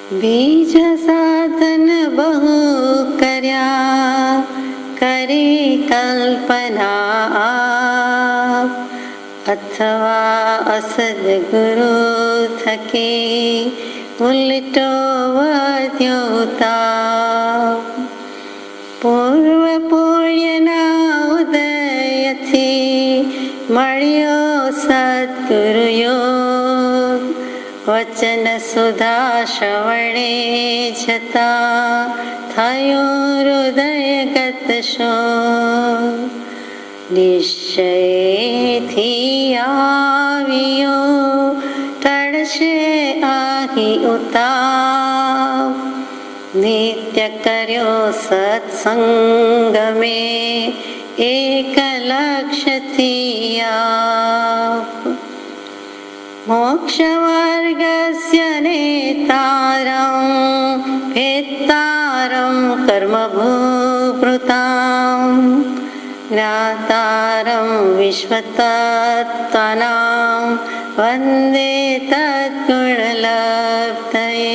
બીજ સાધન બહુ કર્યા કરી કલ્પના, અથવા અસદગુરુ થકી ઉલટો વધ્યો તાપ. પૂર્વ પુણ્યના ઉદયથી મળ્યો સદગુરુ યોગ, વચન સુધા શ્રવણે જતા થયો હૃદયગત શોક. નિશ્ચયથી આવ્યો ટળશે આહી ઉતાપ, નિત્ય કર્યો સત્સંગ મેં એક લક્ષ્યથી આપ. મોક્ષ વર્ગસ્ય નેતારં ભેત્તારં કર્મભૂભૃતાં, જ્ઞાતારં વિશ્વતત્ત્વાનાં વંદે તદ્ગુણલબ્ધયે.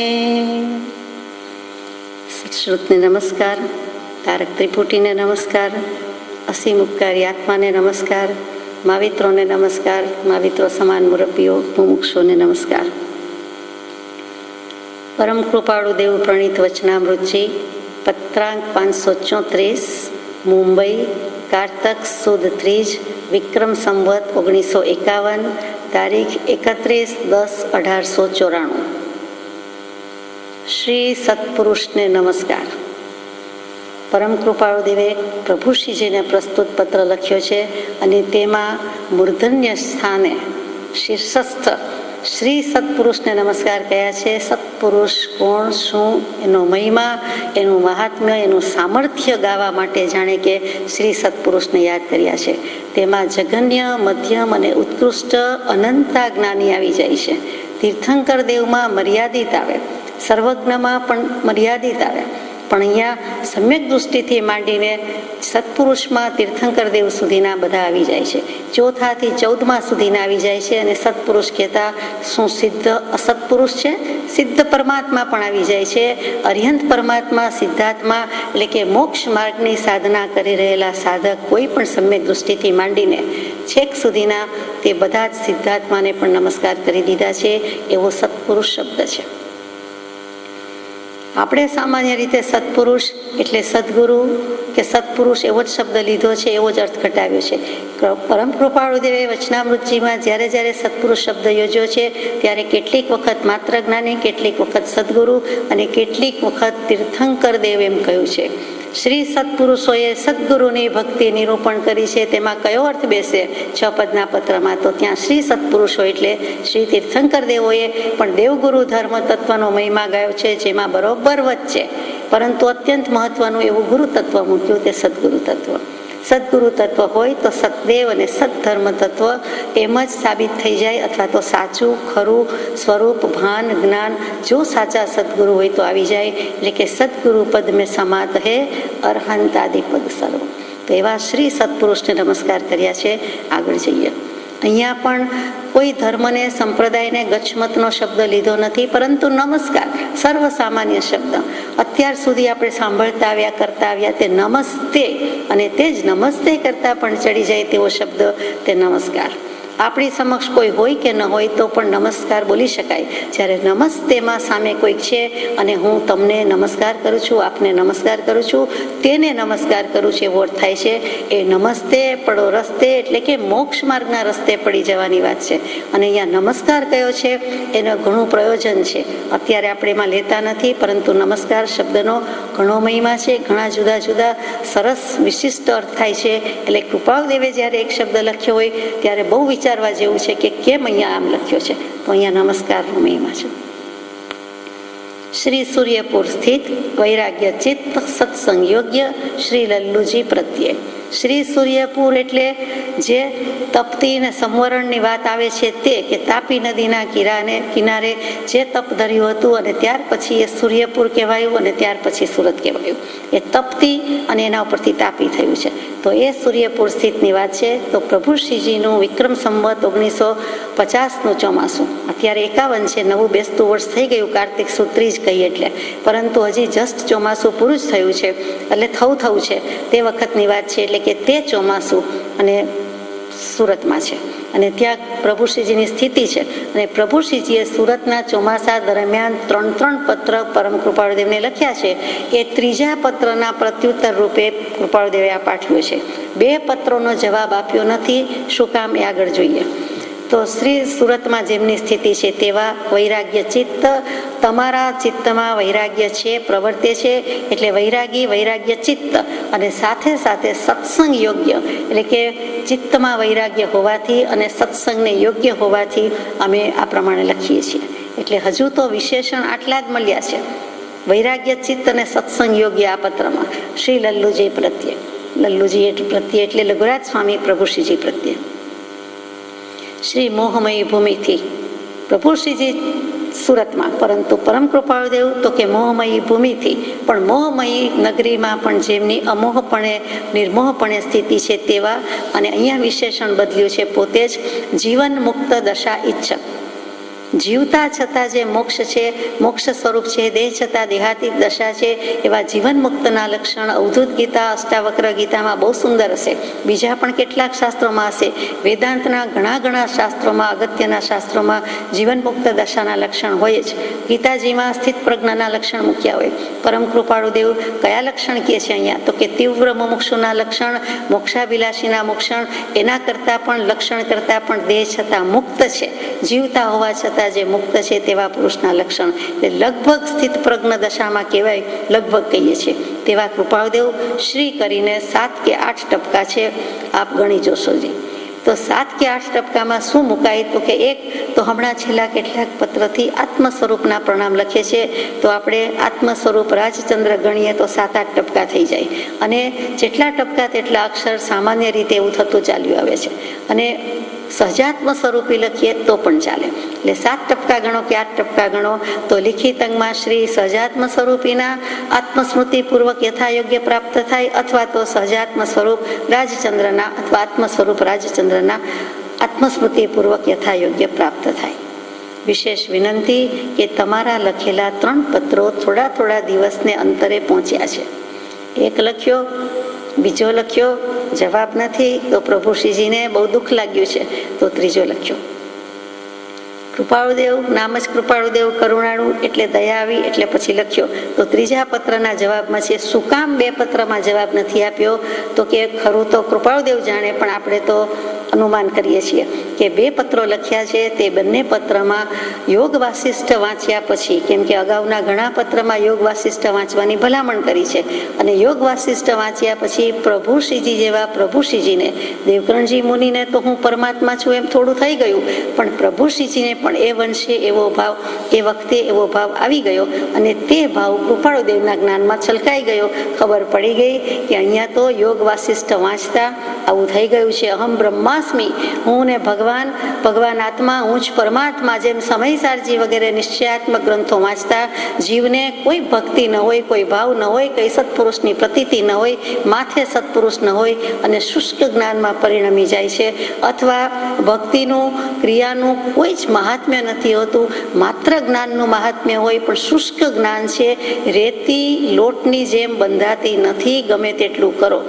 શ્રુતને નમસ્કાર, તારક ત્રિપુટીને નમસ્કાર, અસીમ ઉપકારી આત્માને નમસ્કાર, માવિત્રોને નમસ્કાર, માવિત્રો સમાન મુરબ્બીઓ મુમુક્ષોને નમસ્કાર. પરમ કૃપાળુ દેવ પ્રણીત વચનામૃતજી, પત્રાંક 534, મુંબઈ, કારતક સુદ ત્રીજ, વિક્રમ સંવત 1951, તારીખ 31/10/1894. શ્રી સત્પુરુષને નમસ્કાર. પરમ કૃપાળુ દેવે પ્રભુશ્રીજીને પ્રસ્તુત પત્ર લખ્યો છે અને તેમાં મૂર્ધન્ય સ્થાને શીર્ષસ્થ શ્રી સત્પુરુષને નમસ્કાર કહ્યા છે. સત્પુરુષ કોણ, શું, એનો મહિમા, એનું મહાત્મ્ય, એનું સામર્થ્ય ગાવા માટે જાણે કે શ્રી સત્પુરુષને યાદ કર્યા છે. તેમાં જઘન્ય, મધ્યમ અને ઉત્કૃષ્ટ અનંતા જ્ઞાની આવી જાય છે. તીર્થંકર દેવમાં મર્યાદિત આવે, સર્વજ્ઞમાં પણ મર્યાદિત આવે, પણ અહીંયા સમ્યક દૃષ્ટિથી માંડીને સત્પુરુષમાં તીર્થંકર દેવ સુધીના બધા આવી જાય છે. ચોથાથી 14મા સુધીના આવી જાય છે. અને સત્પુરુષ કહેતા શું સિદ્ધ અસત્પુરુષ છે? સિદ્ધ પરમાત્મા પણ આવી જાય છે. અર્યંત પરમાત્મા, સિદ્ધાત્મા, એટલે કે મોક્ષ માર્ગની સાધના કરી રહેલા સાધક કોઈ પણ સમ્યક દૃષ્ટિથી માંડીને છેક સુધીના તે બધા જ સિદ્ધાત્માને પણ નમસ્કાર કરી દીધા છે. એવો સત્પુરુષ શબ્દ છે. આપણે સામાન્ય રીતે સત્પુરુષ એટલે સદગુરુ કે સત્પુરુષ એવો જ શબ્દ લીધો છે, એવો જ અર્થ ઘટાવ્યો છે. પરમ કૃપાળુ દેવે વચનામૃતજીમાં જ્યારે જ્યારે સત્પુરુષ શબ્દ યોજ્યો છે ત્યારે કેટલીક વખત માત્ર જ્ઞાની, કેટલીક વખત સદગુરુ અને કેટલીક વખત તીર્થંકર દેવ એમ કહ્યું છે. શ્રી સત્પુરુષોએ સદગુરુની ભક્તિ નિરૂપણ કરી છે. તેમાં કયો અર્થ બેસે 6 પદના પત્રમાં? તો ત્યાં શ્રી સત્પુરુષો એટલે શ્રી તીર્થંકર દેવોએ પણ દેવગુરુ ધર્મ તત્વનો મહિમા ગાયો છે, જેમાં બરોબર વચ્ચે પરંતુ અત્યંત મહત્વનું એવું ગુરુ તત્વ મૂક્યું, તે સદગુરુ તત્વ. સદગુરુ તત્વ હોય તો સતદેવ અને સદધર્મ તત્વ એમ જ સાબિત થઈ જાય, અથવા તો સાચું ખરું સ્વરૂપ ભાન જ્ઞાન જો સાચા સદગુરુ હોય તો આવી જાય. એટલે કે સદગુરુ પદ મેં સમાત હે અરહંતાદિ પદ સર્વ. તો એવા શ્રી સત્પુરુષને નમસ્કાર કર્યા છે. આગળ જઈએ. અહીંયા પણ કોઈ ધર્મને, સંપ્રદાયને ગચ્છમતનો શબ્દ લીધો નથી, પરંતુ નમસ્કાર સર્વસામાન્ય શબ્દ. અત્યાર સુધી આપણે સાંભળતા આવ્યા, કરતા આવ્યા તે નમસ્તે, અને તે જ નમસ્તે કરતા પણ ચડી જાય તેવો શબ્દ તે નમસ્કાર. આપણી સમક્ષ કોઈ હોય કે ન હોય તો પણ નમસ્કાર બોલી શકાય. જ્યારે નમસ્તેમાં સામે કોઈક છે અને હું તમને નમસ્કાર કરું છું, આપને નમસ્કાર કરું છું, તેને નમસ્કાર કરું છું એવો અર્થ થાય છે. એ નમસ્તે પડો રસ્તે એટલે કે મોક્ષ માર્ગના રસ્તે પડી જવાની વાત છે. અને અહીંયા નમસ્કાર કયો છે એનું ઘણું પ્રયોજન છે. અત્યારે આપણે એમાં લેતા નથી, પરંતુ નમસ્કાર શબ્દનો ઘણો મહિમા છે. ઘણા જુદા જુદા સરસ વિશિષ્ટ અર્થ થાય છે. એટલે કૃપાળુ દેવે જ્યારે એક શબ્દ લખ્યો હોય ત્યારે બહુ વિચારવા જેવું છે કે કેમ અહીંયા આમ લખ્યો છે. તો અહીંયા નમસ્કારનો મહિમા છે. શ્રી સૂર્યપુર સ્થિત વૈરાગ્ય ચિત્ત સત્સંગ યોગ્ય શ્રી લલ્લુજી પ્રત્યે શ્રી સૂર્યપુર એટલે જે તપતી અને સંવરણની વાત આવે છે તે, કે તાપી નદીના કિનારે જે તપ ધર્યું હતું અને ત્યાર પછી એ સૂર્યપુર કહેવાયું અને ત્યાર પછી સુરત કહેવાયું. એ તપતી અને એના ઉપરથી તાપી થયું છે. તો એ સૂર્યપુર સ્થિતની વાત છે. તો પ્રભુ શ્રીજીનું વિક્રમ સંવત 1950નું ચોમાસું, અત્યારે 51 છે, નવું બેસતું વર્ષ થઈ ગયું, કાર્તિક સુદ ત્રીજ કહીએ એટલે, પરંતુ હજી જસ્ટ ચોમાસું પૂરું જ થયું છે, એટલે થવું છે તે વખતની વાત છે. એટલે કે તે ચોમાસું અને સુરતમાં છે અને ત્યાં પ્રભુ શ્રીજીની સ્થિતિ છે. અને પ્રભુ શ્રીજીએ સુરતના ચોમાસા દરમિયાન 3 પત્ર પરમ કૃપાળુદેવને લખ્યા છે. એ ત્રીજા પત્રના પ્રત્યુત્તર રૂપે કૃપાળુદેવે આ પાઠવ્યું છે. 2 પત્રોનો જવાબ આપ્યો નથી. શું કામ એ આગળ જોઈએ. તો શ્રી સુરતમાં જેમની સ્થિતિ છે તેવા વૈરાગ્ય ચિત્ત, તમારા ચિત્તમાં વૈરાગ્ય છે, પ્રવર્તે છે, એટલે વૈરાગ્ય ચિત્ત, અને સાથે સાથે સત્સંગ યોગ્ય, એટલે કે ચિત્તમાં વૈરાગ્ય હોવાથી અને સત્સંગને યોગ્ય હોવાથી અમે આ પ્રમાણે લખીએ છીએ. એટલે હજુ તો વિશેષણ આટલા જ મળ્યા છે, વૈરાગ્ય ચિત્ત અને સત્સંગ યોગ્ય આ પત્રમાં શ્રી લલ્લુજી પ્રત્યે એટલે લઘુરાજ સ્વામી પ્રભુ શ્રીજી પ્રત્યે. શ્રી મોહમયી ભૂમિથી પ્રભુ શ્રીજી સુરતમાં, પરંતુ પરમ કૃપાળુદેવ તો કે મોહમયી ભૂમિથી, પણ મોહમયી નગરીમાં પણ જેમની અમોહપણે નિર્મોહપણે સ્થિતિ છે તેવા, અને અહીંયા વિશેષણ બદલ્યું છે, પોતે જ જીવન મુક્ત દશા ઈચ્છક, જીવતા છતાં જે મોક્ષ છે, મોક્ષ સ્વરૂપ છે, દેહ છતાં દેહાતીત દશા છે, એવા જીવન મુક્તના લક્ષણ અવધૂત ગીતા, અષ્ટાવક્ર ગીતામાં બહુ સુંદર હશે. બીજા પણ કેટલાક શાસ્ત્રોમાં હશે. વેદાંતના ઘણા શાસ્ત્રોમાં, અગત્યના શાસ્ત્રોમાં જીવન મુક્ત દશાના લક્ષણ હોય જ. ગીતાજીમાં સ્થિત પ્રજ્ઞાના લક્ષણ મૂક્યા હોય. પરમ કૃપાળુદેવ કયા લક્ષણ કહે છે અહીંયા? તો કે તીવ્ર મુમુક્ષુના લક્ષણ, મોક્ષાભિલાષીના લક્ષણ, એના કરતાં પણ લક્ષણ કરતાં પણ દેહ છતાં મુક્ત છે, જીવતા હોવા છતાં જે મુક્ત છે તેવા પુરુષના લક્ષણ. લગભગ સ્થિત પ્રજ્ઞ દશામાં કહેવાય, લગભગ કહીએ છીએ તેવા કૃપાળુદેવ શ્રી કરીને 7 કે 8 ટપકા છે, આપ ગણી જોશોજી. તો 7 કે 8 ટપકામાં શું મુકાય? તો કે એક તો હમણાં છેલ્લા કેટલાક પત્રથી આત્મ સ્વરૂપના પ્રણામ લખે છે. તો આપણે આત્મ સ્વરૂપ રાજચંદ્ર ગણીએ તો 7-8 ટપકા થઈ જાય. અને જેટલા ટપકા તેટલા અક્ષર, સામાન્ય રીતે એવું થતું ચાલ્યું આવે છે. અને સહજાત્મ સ્વરૂપી લખીએ તો પણ ચાલે. એટલે 7 ટપકા ગણો કે 8 ટપકા ગણો, તો લિખિત અંગમાં શ્રી સહજાત્મ સ્વરૂપીના આત્મસ્મૃતિપૂર્વક યથાયોગ્ય પ્રાપ્ત થાય, અથવા તો સહજાત્મ સ્વરૂપ રાજચંદ્રના અથવા આત્મ સ્વરૂપ રાજચંદ્રના આત્મસ્મૃતિપૂર્વક યથાયોગ્ય પ્રાપ્ત થાય. વિશેષ વિનંતી કે તમારા લખેલા 3 પત્રો થોડા દિવસને અંતરે પહોંચ્યા છે. એક લખ્યો, બીજો લખ્યો, જવાબ નથી, તો પ્રભુ શ્રીજીને બહુ દુઃખ લાગ્યું છે, તો ત્રીજો લખ્યો. કૃપાળુદેવ નામ જ કૃપાળુદેવ, કરુણાળુ એટલે દયા આવી, એટલે પછી લખ્યો. તો ત્રીજા પત્રના જવાબમાં છે, શું કામ 2 પત્રમાં જવાબ નથી આપ્યો? તો કે ખરું તો કૃપાળુદેવ જાણે, પણ આપણે તો અનુમાન કરીએ છીએ કે 2 પત્રો લખ્યા છે. તે બંને પત્રમાં યોગ વાસિષ્ઠ વાંચ્યા પછી, કેમ કે અગાઉના ઘણા પત્રમાં યોગ વાસિષ્ઠ વાંચવાની ભલામણ કરી છે, અને યોગ વાસિષ્ઠ વાંચ્યા પછી પ્રભુ શ્રીજી જેવા પ્રભુ શ્રીજીને, દેવકરણજી મુનિને તો હું પરમાત્મા છું એમ થોડું થઈ ગયું, પણ પ્રભુ શ્રીજીને પણ એ વંશે એવો ભાવ, એ વખતે એવો ભાવ આવી ગયો, અને તે ભાવ કૃપાળુદેવના જ્ઞાનમાં છલકાઈ ગયો. ખબર પડી ગઈ કે અહીંયા તો યોગ વાસિષ્ઠ વાંચતા આવું થઈ ગયું છે. અહમ બ્રહ્માસ્મિ, હું ને ભગવાન આત્મા, હું જ પરમાત્મા, જેમ સમયસારજી વગેરે નિશ્ચયાત્મક ગ્રંથો વાંચતા જીવને કોઈ ભક્તિ ન હોય, કોઈ ભાવ ન હોય, કઈ સત્પુરુષની પ્રતીતિ ન હોય, માથે સત્પુરુષ ન હોય, અને શુષ્ક જ્ઞાનમાં પરિણમી જાય છે. અથવા ભક્તિનું, ક્રિયાનું કોઈ જ મહાત્મ્ય નથી હોતું, માત્ર જ્ઞાનનું મહાત્મ્ય હોય, પણ શુષ્ક જ્ઞાન છે. રેતી લોટની જેમ બંધાતી નથી, ગમે તેટલું કરો.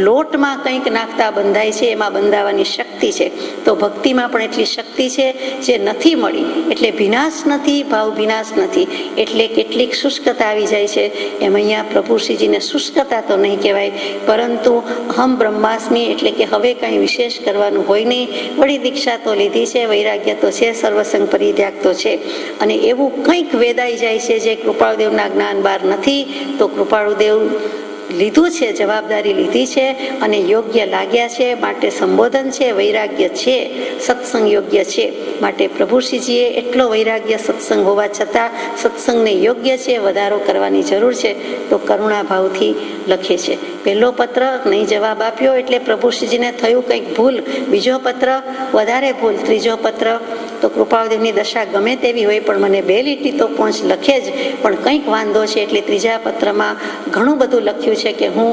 લોટમાં કંઈક નાખતા બંધાય છે, એમાં બંધાવાની શક્તિ છે. તો ભક્તિમાં પણ એટલી શક્તિ છે જે નથી મળી, એટલે ભીનાશ નથી, ભાવ ભીનાશ નથી, એટલે કેટલીક શુષ્કતા આવી જાય છે. એમ અહીંયા પ્રભુ શ્રીજીને શુષ્કતા તો નહીં કહેવાય, પરંતુ અહમ બ્રહ્માસ્મિ એટલે કે હવે કંઈ વિશેષ કરવાનું હોય નહીં. વળી દીક્ષા તો લીધી છે, વૈરાગ્ય તો છે, સર્વસંગ પરિત્યાગ તો છે, અને એવું કંઈક વેદાઈ જાય છે જે કૃપાળુદેવના જ્ઞાન બહાર નથી. તો કૃપાળુદેવ લીધું છે, જવાબદારી લીધી છે, અને યોગ્ય લાગ્યા છે, માટે સંબોધન છે, વૈરાગ્ય છે, સત્સંગ યોગ્ય છે. માટે પ્રભુ શ્રીજીએ એટલો વૈરાગ્ય સત્સંગ હોવા છતાં સત્સંગને યોગ્ય છે, વધારો કરવાની જરૂર છે, તો કરુણા ભાવથી લખે છે. પહેલો પત્ર નહીં જવાબ આપ્યો એટલે પ્રભુશ્રીજીને થયું કંઈક ભૂલ, બીજો પત્ર વધારે ભૂલ, ત્રીજો પત્ર તો કૃપાળુદેવની દશા ગમે તેવી હોય પણ મને 2 લીટી તો પહોંચ લખે જ, પણ કંઈક વાંધો છે એટલે ત્રીજા પત્રમાં ઘણું બધું લખ્યું છે કે હું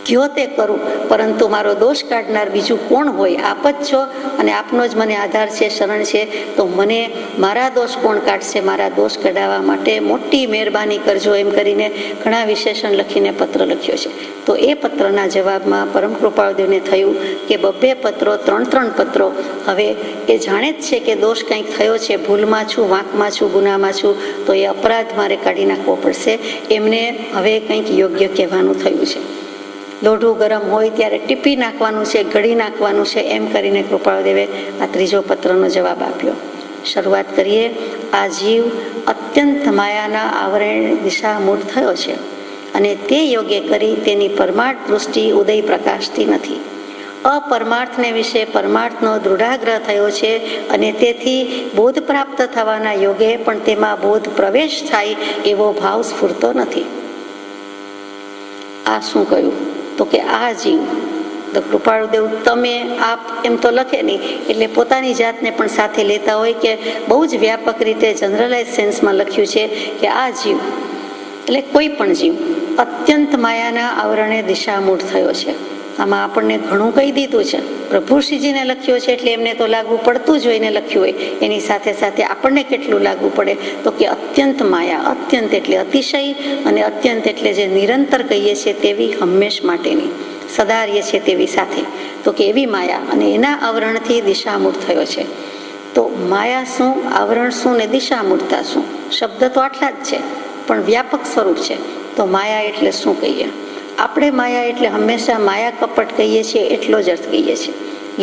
કયો તે કરું, પરંતુ મારો દોષ કાઢનાર બીજું કોણ હોય? આપ જ છો અને આપનો જ મને આધાર છે, શરણ છે, તો મને મારા દોષ કોણ કાઢશે? મારા દોષ કઢાવવા માટે મોટી મહેરબાની કરજો, એમ કરીને ઘણા વિશેષણ લખીને પત્ર લખ્યો છે. તો એ પત્રના જવાબમાં પરમ કૃપાળુદેવને થયું કે 2 પત્રો, 3 પત્રો, હવે એ જાણે જ છે કે દોષ કંઈક થયો છે, ભૂલમાં છું, વાંકમાં છું, ગુનામાં છું, તો એ અપરાધ મારે કાઢી નાખવો પડશે. એમને હવે કંઈક યોગ્ય કહેવાનું થયું છે. લોઢું ગરમ હોય ત્યારે ટીપી નાખવાનું છે, ઘડી નાખવાનું છે, એમ કરીને કૃપાળુદેવે આ ત્રીજો પત્રનો જવાબ આપ્યો. શરૂઆત કરીએ. આ જીવ અત્યંત માયાના આવરણ દિશામૂળ થયો છે અને તે યોગ્ય કરી તેની પરમાર્થ દૃષ્ટિ ઉદય પ્રકાશતી નથી. અપરમાર્થને વિશે પરમાર્થનો દૃઢાગ્રહ થયો છે અને તેથી બોધ પ્રાપ્ત થવાના યોગે પણ તેમાં બોધ પ્રવેશ થાય એવો ભાવ સ્ફૂરતો નથી. આ શું કહ્યું? તો કે આ જીવ, તો કૃપાળુદેવ તમે આપ એમ તો લખે નહીં, એટલે પોતાની જાતને પણ સાથે લેતા હોય કે બહુ જ વ્યાપક રીતે જનરલાઇઝ સેન્સમાં લખ્યું છે કે આ જીવ એટલે કોઈ પણ જીવ અત્યંત માયાના આવરણે દિશામૂળ થયો છે. આમાં આપણને ઘણું કહી દીધું છે. પ્રભુશ્રીજીને લખ્યો છે એટલે એમને તો લાગુ પડતું જ હોય ને લખ્યું હોય, એની સાથે સાથે આપણને કેટલું લાગુ પડે? તો કે અત્યંત માયા, અત્યંત એટલે અતિશય અને અત્યંત એટલે જે નિરંતર કહીએ છીએ તેવી, હંમેશ માટેની, સદા રહીએ છીએ તેવી સાથે, તો કે એવી માયા અને એના આવરણથી દિશામૂળ થયો છે. તો માયા શું, આવરણ શું ને દિશામૂળતા શું? શબ્દ તો આટલા જ છે પણ વ્યાપક સ્વરૂપ છે. તો માયા એટલે શું કહીએ? આપણે માયા એટલે હંમેશા માયા કપટ કહીએ છીએ એટલો જ અર્થ કહીએ છીએ.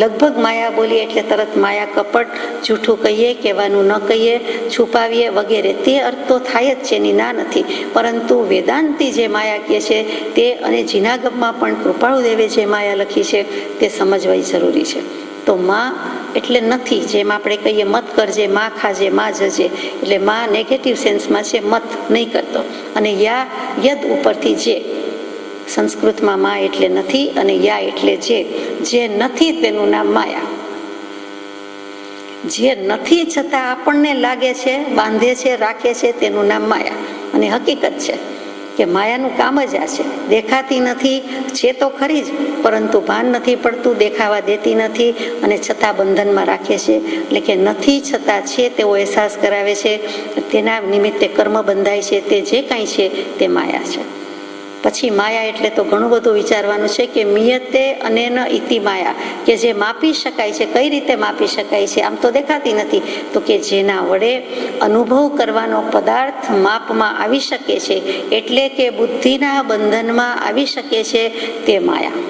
લગભગ માયા બોલીએ એટલે તરત માયા કપટ, જૂઠું કહીએ, કહેવાનું ન કહીએ, છુપાવીએ વગેરે, તે અર્થ તો થાય જ છે, એની ના નથી. પરંતુ વેદાંતિ જે માયા કહે છે તે, અને જીનાગમમાં પણ કૃપાળુદેવે જે માયા લખી છે તે સમજવી જરૂરી છે. તો માં એટલે નથી, જેમ આપણે કહીએ મત કરજે, માં ખાજે, માં જજે, એટલે માં નેગેટિવ સેન્સમાં છે, મત નહીં કરતો. અને યા યદ ઉપરથી જે, સંસ્કૃતમાં માં એટલે નથી અને યા એટલે જે નથી તેનું નામ માયા. જે નથી છતાં આપણને લાગે છે, બાંધે છે, રાખે છે, તેનું નામ માયા. અને હકીકત છે કે માયાનું કામ જ આ છે. દેખાતી નથી, છે તો ખરી જ, પરંતુ ભાન નથી પડતું, દેખાવા દેતી નથી અને છતાં બંધનમાં રાખે છે. એટલે કે નથી છતાં છે તેવો અહેસાસ કરાવે છે, તેના નિમિત્તે કર્મ બંધાય છે. તે જે કાંઈ છે તે માયા છે. પછી માયા એટલે તો ઘણું બધું વિચારવાનું છે કે મિયતે અનેન ઇતિ માયા, કે જે માપી શકાય છે. કઈ રીતે માપી શકાય છે? આમ તો દેખાતી નથી, તો કે જેના વડે અનુભવ કરવાનો પદાર્થ માપમાં આવી શકે છે, એટલે કે બુદ્ધિના બંધનમાં આવી શકે છે, તે માયા.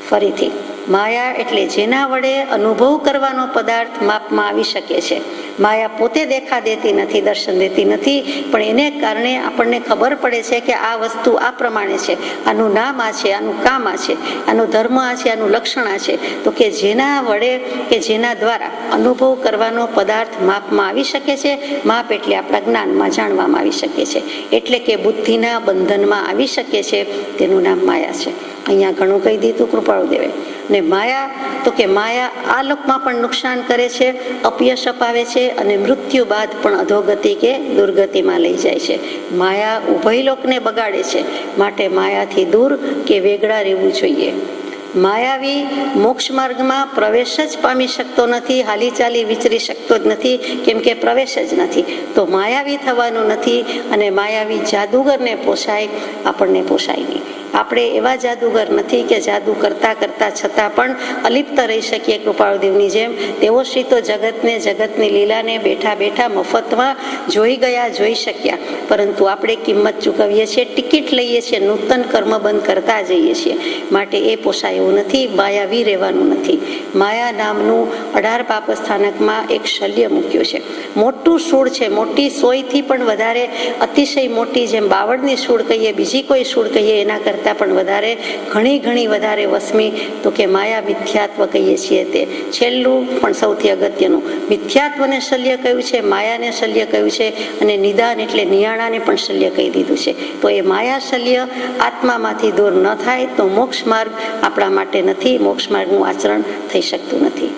ફરીથી, માયા એટલે જેના વડે અનુભવ કરવાનો પદાર્થ માપમાં આવી શકે છે. માયા પોતે દેખા દેતી નથી, દર્શન દેતી નથી, પણ એને કારણે આપણને ખબર પડે છે કે આ વસ્તુ આ પ્રમાણે છે, આનું નામ આ છે, આનું કામ આ છે, આનો ધર્મ આ છે, આનું લક્ષણ આ છે. તો કે જેના વડે કે જેના દ્વારા અનુભવ કરવાનો પદાર્થ માપમાં આવી શકે છે. માપ એટલે આપણા જ્ઞાનમાં, જાણવામાં આવી શકે છે, એટલે કે બુદ્ધિના બંધનમાં આવી શકે છે, તેનું નામ માયા છે. અહીંયા ઘણું કહી દીધું કૃપાળુદેવે. ને માયા, તો કે માયા આ લોકમાં પણ નુકસાન કરે છે, અપયશ અપાવે છે અને મૃત્યુ બાદ પણ અધોગતિ કે દુર્ગતિમાં લઈ જાય છે. માયા ઉભય લોકને બગાડે છે, માટે માયાથી દૂર કે વેગળા રહેવું જોઈએ. માયાવી મોક્ષ માર્ગમાં પ્રવેશ જ પામી શકતો નથી, હાલી ચાલી વિચરી શકતો જ નથી, કેમ કે પ્રવેશ જ નથી. તો માયાવી થવાનું નથી અને માયાવી જાદુગરને પોસાય, આપણને પોસાય નહીં. આપણે એવા જાદુગર નથી કે જાદુ કરતા કરતા છતાં પણ અલિપ્ત રહી શકીએ કૃપાળુદેવની જેમ. તેઓ શ્રી તો જગતને, જગતની લીલાને બેઠા બેઠા મફતમાં જોઈ ગયા, જોઈ શક્યા, પરંતુ આપણે કિંમત ચૂકવીએ છીએ, ટિકિટ લઈએ છીએ, નૂતન કર્મ બંધ કરતા જઈએ છીએ. માટે એ પોસાય એવું નથી, માયાવી રહેવાનું નથી. માયા નામનું 18 પાપ સ્થાનકમાં એક શલ્ય મૂક્યું છે. મોટું સૂળ છે, મોટી સોયથી પણ વધારે અતિશય મોટી, જેમ બાવળની સૂળ કહીએ, બીજી કોઈ સૂળ કહીએ, એના કરતાં કરતાં પણ વધારે ઘણી વધારે વસમી, તો કે માયા મિથ્યાત્વ કહીએ છીએ તે. છેલ્લું પણ સૌથી અગત્યનું, મિથ્યાત્વને શલ્ય કહ્યું છે, માયાને શલ્ય કહ્યું છે, અને નિદાન એટલે નિયાણાને પણ શલ્ય કહી દીધું છે. તો એ માયા શલ્ય આત્મામાંથી દૂર ન થાય તો મોક્ષ માર્ગ આપણા માટે નથી, મોક્ષ માર્ગનું આચરણ થઈ શકતું નથી.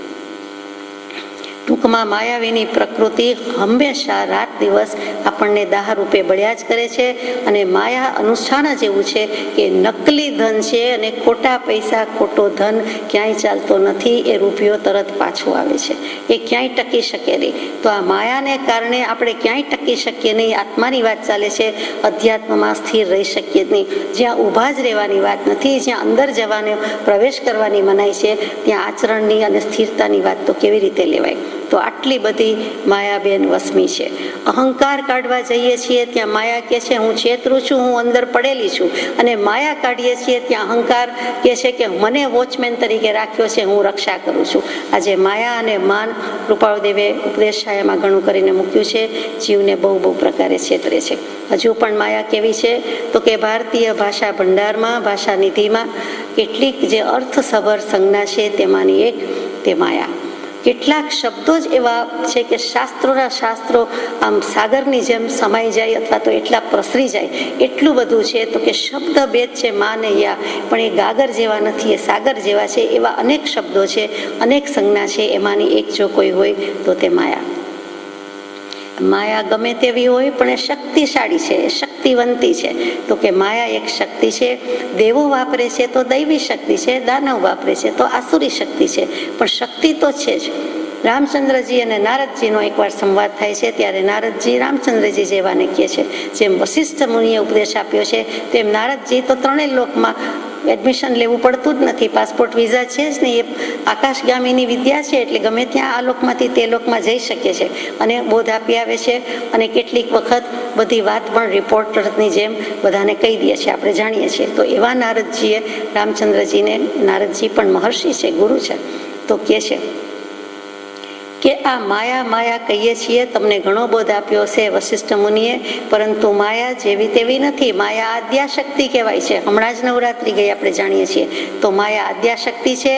ટૂંકમાં માયાવીની પ્રકૃતિ હંમેશા રાત દિવસ આપણને દાહ રૂપે બળ્યા જ કરે છે. અને માયા અનુષ્ઠાન જ એવું છે કે નકલી ધન છે અને ખોટા પૈસા, ખોટો ધન ક્યાંય ચાલતો નથી. એ રૂપિયો તરત પાછો આવે છે, એ ક્યાંય ટકી શકે નહીં. તો આ માયાને કારણે આપણે ક્યાંય ટકી શકીએ નહીં. આત્માની વાત ચાલે છે, અધ્યાત્મમાં સ્થિર રહી શકીએ જ નહીં. જ્યાં ઊભા જ રહેવાની વાત નથી, જ્યાં અંદર જવાનો પ્રવેશ કરવાની મનાઈ છે, ત્યાં આચરણની અને સ્થિરતાની વાત તો કેવી રીતે લેવાય? તો આટલી બધી માયાબેન વસમી છે. અહંકાર કાઢવા જઈએ છીએ ત્યાં માયા કહે છે હું છેતરું છું, હું અંદર પડેલી છું. અને માયા કાઢીએ છીએ ત્યાં અહંકાર કહે છે કે મને વોચમેન તરીકે રાખ્યો છે, હું રક્ષા કરું છું. આજે માયા અને માન કૃપાળુદેવે ઉપદેશ છાયામાં ઘણું કરીને મૂક્યું છે. જીવને બહુ પ્રકારે છેતરે છે. હજુ પણ માયા કેવી છે તો કે ભારતીય ભાષા ભંડારમાં, ભાષા નિધિમાં કેટલીક જે અર્થસભર સંજ્ઞા છે તેમાંની એક તે માયા. કેટલાક શબ્દો જ એવા છે કે શાસ્ત્રોના શાસ્ત્રો આમ સાગરની જેમ સમાઈ જાય અથવા તો એટલા પ્રસરી જાય, એટલું બધું છે. તો કે શબ્દ ભેદ છે મા ને યા, પણ એ ગાગર જેવા નથી, એ સાગર જેવા છે. એવા અનેક શબ્દો છે, અનેક સંજ્ઞા છે. એમાંની એક જો કોઈ હોય તો તે માયા. માયા ગમે તેવી હોય પણ એ શક્તિશાળી છે, એ શક્તિવંતી છે. તો કે માયા એક શક્તિ છે. દેવો વાપરે છે તો દૈવી શક્તિ છે, દાનવ વાપરે છે તો આસુરી શક્તિ છે, પણ શક્તિ તો છે જ. રામચંદ્રજી અને નારદજીનો એકવાર સંવાદ થાય છે, ત્યારે નારદજી રામચંદ્રજી જેવાને કહે છે, જેમ વશિષ્ઠ મુનિએ ઉપદેશ આપ્યો છે તેમ નારદજી તો ત્રણેય લોકમાં એડમિશન લેવું પડતું જ નથી, પાસપોર્ટ વિઝા છે જ નહીં. એ આકાશગામીની વિદ્યા છે, એટલે ગમે ત્યાં આ લોકમાંથી તે લોકમાં જઈ શકે છે અને બોધ આપી આવે છે. અને કેટલીક વખત બધી વાત પણ રિપોર્ટરની જેમ બધાને કહી દે છે, આપણે જાણીએ છીએ. તો એવા નારદજીએ રામચંદ્રજીને, નારદજી પણ મહર્ષિ છે, ગુરુ છે, તો કહે છે કે આ માયા કહીએ છીએ, તમને ઘણો બોધ આપ્યો છે વશિષ્ઠ મુનિએ, પરંતુ માયા જેવી તેવી નથી. માયા આદ્યાશક્તિ કહેવાય છે. હમણાં જ નવરાત્રિ ગઈ, આપણે જાણીએ છીએ. તો માયા આદ્યાશક્તિ છે,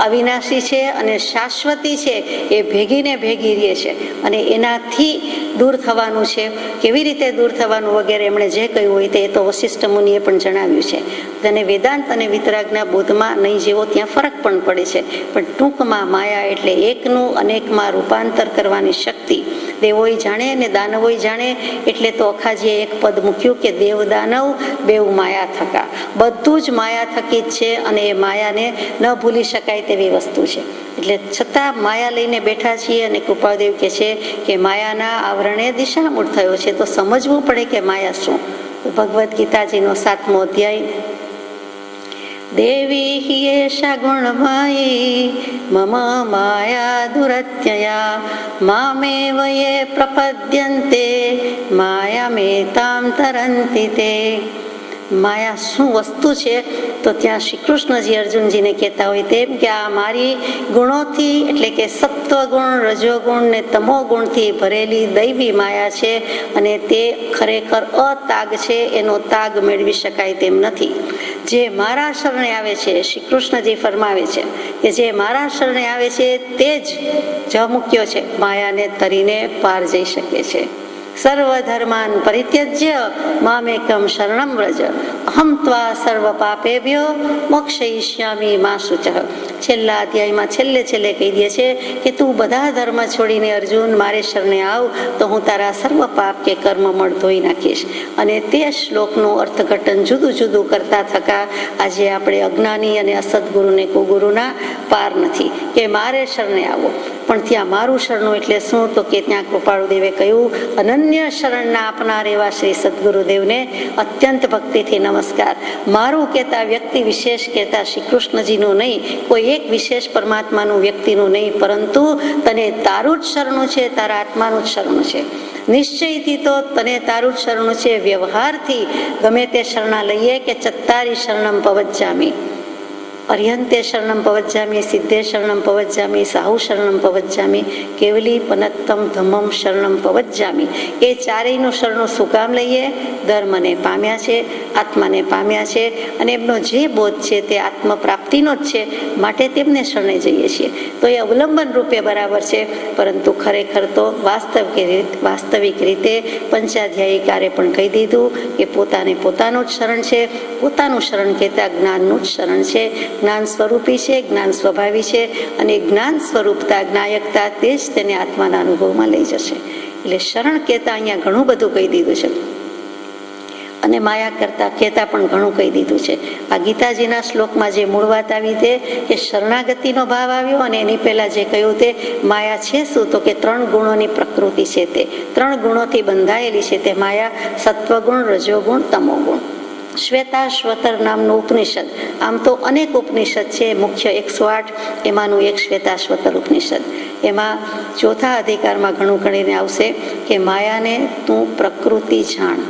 અવિનાશી છે અને શાશ્વતી છે. એ ભેગીને ભેગી રહે છે અને એનાથી દૂર થવાનું છે. કેવી રીતે દૂર થવાનું વગેરે એમણે જે કહ્યું હોય તે તો વશિષ્ઠ મુનિએ પણ જણાવ્યું છે. અને વેદાંત અને વિતરાગના બોધમાં નહીં જેવો ત્યાં ફરક પણ પડે છે. પણ ટૂંકમાં માયા એટલે એકનું અનેકમાં રૂપાંતર કરવાની શક્તિ. દેવોય જાણે અને દાનવોય જાણે. એટલે તો અખાજીએ એક પદ મૂક્યું કે દેવ દાનવ બેઉ માયા થકા. બધું જ માયા થકી જ છે અને એ માયાને ન ભૂલી શકાય તેવી વસ્તુ છે. એટલે છતાં માયા લઈને બેઠા છીએ અને કૃપાદેવ કહે છે કે માયાના આવરણે દિશામૂળ થયો છે, તો સમજવું પડે કે માયા શું. ભગવદ્ ગીતાજીનો 7મો અધ્યાય. દેવી હિયેષા ગુણમયી મમ માયા દુરત્યયા મામેવ યે પ્રપદ્યન્તે માયામેતામ તરંતિ તે. માયા શું વસ્તુ છે તો ત્યાં શ્રી કૃષ્ણજી અર્જુનજીને કહેતા હોય તેમ કે આ મારી ગુણોથી એટલે કે સત્વગુણ, રજોગુણ ને તમોગુણથી ભરેલી દૈવી માયા છે અને તે ખરેખર અતાગ છે. એનો તાગ મેળવી શકાય તેમ નથી. જે મારા શરણે આવે છે, શ્રી કૃષ્ણજી ફરમાવે છે કે જે મારા શરણે આવે છે તે જ મૂક્યો છે, માયાને તરીને પાર જઈ શકે છે. સર્વધર્માન પરિત્યજ્ય મામેકમ શરણમ વ્રજ અહમ ત્વા સર્વ પાપેભ્યો મોક્ષયિષ્યામિ મા શુચઃ. છેલ્લા અધ્યાયમાં છેલ્લે કહી દે છે કે તું બધા ધર્મ છોડીને અર્જુન મારે શરણે આવ તો હું તારા સર્વ પાપ કે કર્મ મળ ધોઈ નાખીશ. અને તે શ્લોકનું અર્થઘટન જુદું કરતા થકા આજે આપણે અજ્ઞાની અને અસદગુરુને કુગુરુના પાર નથી કે મારે શરણે આવો. પણ ત્યાં મારું શરણું એટલે શું તો કે ત્યાં કૃપાળુદેવે કહ્યું અનન્ય શરણના આપનાર એવા શ્રી સદગુરુદેવને અત્યંત ભક્તિથી નમસ્કાર. મારું કહેતા વ્યક્તિ વિશેષ કહેતા શ્રી કૃષ્ણજીનું નહીં, કોઈ એક વિશેષ પરમાત્માનું વ્યક્તિનું નહીં, પરંતુ તને તારું જ શરણું છે, તારા આત્માનું જ શરણું છે. નિશ્ચયથી તો તને તારું જ શરણું છે. વ્યવહારથી ગમે તે શરણા લઈએ કે ચત્તારી શરણમ પવજ્જામી, અર્યંતે શરણમ પવજ્જામિ, સિદ્ધે શરણમ પવજ્જામિ, સાહુ શરણમ પવજ્જામિ, કેવલી પનત્તમ ધમ્મમ શરણમ પવજ્જામિ. એ ચારેયનું શરણું શું કામ લઈએ? ધર્મને પામ્યા છે, આત્માને પામ્યા છે, અને એમનો જે બોધ છે તે આત્મ પ્રાપ્તિનો જ છે, માટે તેમને શરણે જઈએ છીએ. તો એ અવલંબન રૂપે બરાબર છે, પરંતુ ખરેખર તો વાસ્તવિક રીતે પંચાધ્યાયિકારે પણ કહી દીધું કે પોતાને પોતાનું જ શરણ છે. પોતાનું શરણ કહેતા જ્ઞાનનું જ શરણ છે. જ્ઞાન સ્વરૂપી છે, જ્ઞાન સ્વભાવી છે, અને જ્ઞાન સ્વરૂપતા, જ્ઞાયકતા તે જ તેને આત્માના અનુભવમાં લઈ જશે. એટલે શરણ કહેતા અહીંયા ઘણું બધું કહી દીધું છે, અને માયા કરતા કહેતા પણ ઘણું કહી દીધું છે. આ ગીતાજીના શ્લોકમાં જે મૂળ વાત આવી તે કે શરણાગતિનો ભાવ આવ્યો, અને એની પહેલા જે કહ્યું તે માયા છે શું? તો કે 3 ગુણોની પ્રકૃતિ છે, તે 3 ગુણોથી બંધાયેલી છે તે માયા: સત્વગુણ, રજોગુણ, તમોગુણ. શ્વેતાશ્વતર નામનું ઉપનિષદ, આમ તો અનેક ઉપનિષદ છે, મુખ્ય 108, એમાંનું એક શ્વેતાશ્વતર ઉપનિષદ. એમાં 4થા અધિકારમાં ઘણું ગણીને આવશે કે માયાને તું પ્રકૃતિ જાણ.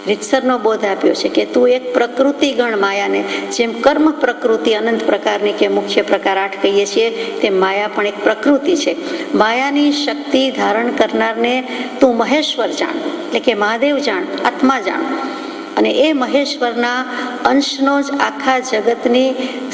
રીતસરનો બોધ આપ્યો છે કે તું એક પ્રકૃતિ ગણ માયાને. જેમ કર્મ પ્રકૃતિ અનંત પ્રકારની કે મુખ્ય પ્રકાર 8 કહીએ છીએ, તે માયા પણ એક પ્રકૃતિ છે. માયાની શક્તિ ધારણ કરનારને તું મહેશ્વર જાણ, એટલે કે મહાદેવ જાણ, આત્મા જાણ. અને એ મહેશ્વરના અંશનો જ આખા જગતની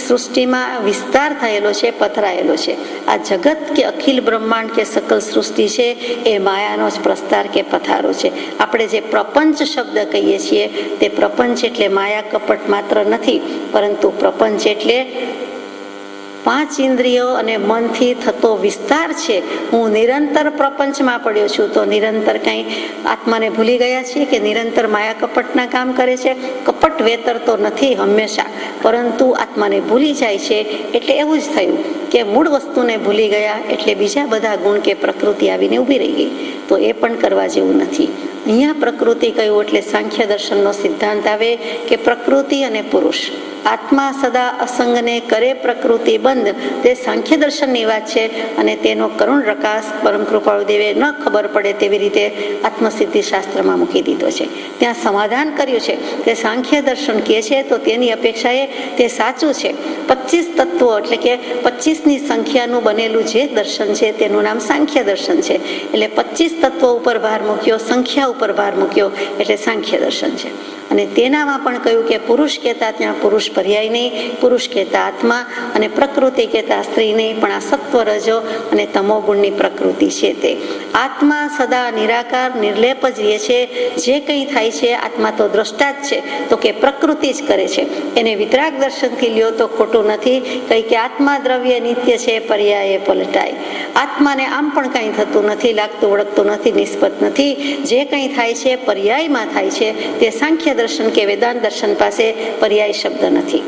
સૃષ્ટિમાં વિસ્તાર થયેલો છે, પથરાયેલો છે. આ જગત કે અખિલ બ્રહ્માંડ કે સકલ સૃષ્ટિ છે એ માયાનો જ પ્રસ્તાર કે પથારો છે. આપણે જે પ્રપંચ શબ્દ કહીએ છીએ તે પ્રપંચ એટલે માયા કપટ માત્ર નથી, પરંતુ પ્રપંચ એટલે 5 ઇન્દ્રિયો અને મનથી થતો વિસ્તાર છે. હું નિરંતર પ્રપંચમાં પડ્યો છું, તો નિરંતર કંઈ આત્માને ભૂલી ગયા છીએ કે નિરંતર માયા કપટના કામ કરે છે? કપટ વેતરતો નથી હંમેશા, પરંતુ આત્માને ભૂલી જાય છે. એટલે એવું જ થયું કે મૂળ વસ્તુને ભૂલી ગયા, એટલે બીજા બધા ગુણ કે પ્રકૃતિ આવીને ઊભી રહી ગઈ. તો એ પણ કરવા જેવું નથી. અહીંયા પ્રકૃતિ કહ્યું એટલે સાંખ્ય દર્શનનો સિદ્ધાંત આવે કે પ્રકૃતિ અને પુરુષ, આત્મા સદા અસંગને કરે પ્રકૃતિ બંધ, તે સાંખ્ય દર્શનની વાત છે. અને તેનો કરુણ પ્રકાશ પરમ કૃપાળુ દેવે ન ખબર પડે તેવી રીતે આત્મસિદ્ધિ શાસ્ત્રમાં મૂકી દીધો છે. ત્યાં સમાધાન કર્યું છે કે સાંખ્ય દર્શન કહે છે તો તેની અપેક્ષાએ તે સાચું છે. 25 તત્વો એટલે કે 25ની સંખ્યાનું બનેલું જે દર્શન છે તેનું નામ સાંખ્ય દર્શન છે. એટલે 25 તત્વો ઉપર ભાર મૂક્યો, સંખ્યા ઉપર ભાર મૂક્યો, એટલે સાંખ્ય દર્શન છે. અને તેનામાં પણ કહ્યું કે પુરુષ કહેતા ત્યાં પુરુષ પર્યાય નહીં, પુરુષ કહેતા આત્મા, અને પ્રકૃતિ કહેતા સ્ત્રી નહીં, પણ આ સત્વ, રજો અને તમો ગુણની પ્રકૃતિ છે. તે આત્મા સદા નિરાકાર નિર્લેપ જ રહે છે. જે કંઈ થાય છે આત્મા તો દ્રષ્ટા જ છે, તો કે પ્રકૃતિ જ કરે છે. એને વિતરાગ દર્શનથી લ્યો તો ખોટું નથી. કંઈ કે આત્મા દ્રવ્ય નિત્ય છે, પર્યાય પલટાય. આત્માને આમ પણ કંઈ થતું નથી, લાગતું ઓળખતું નથી, નિષ્પત નથી. જે કંઈ થાય છે પર્યાયમાં થાય છે. તે સાંખ્ય દર્શન કે વેદાંત દર્શન પાસે પર્યાય શબ્દ નથી.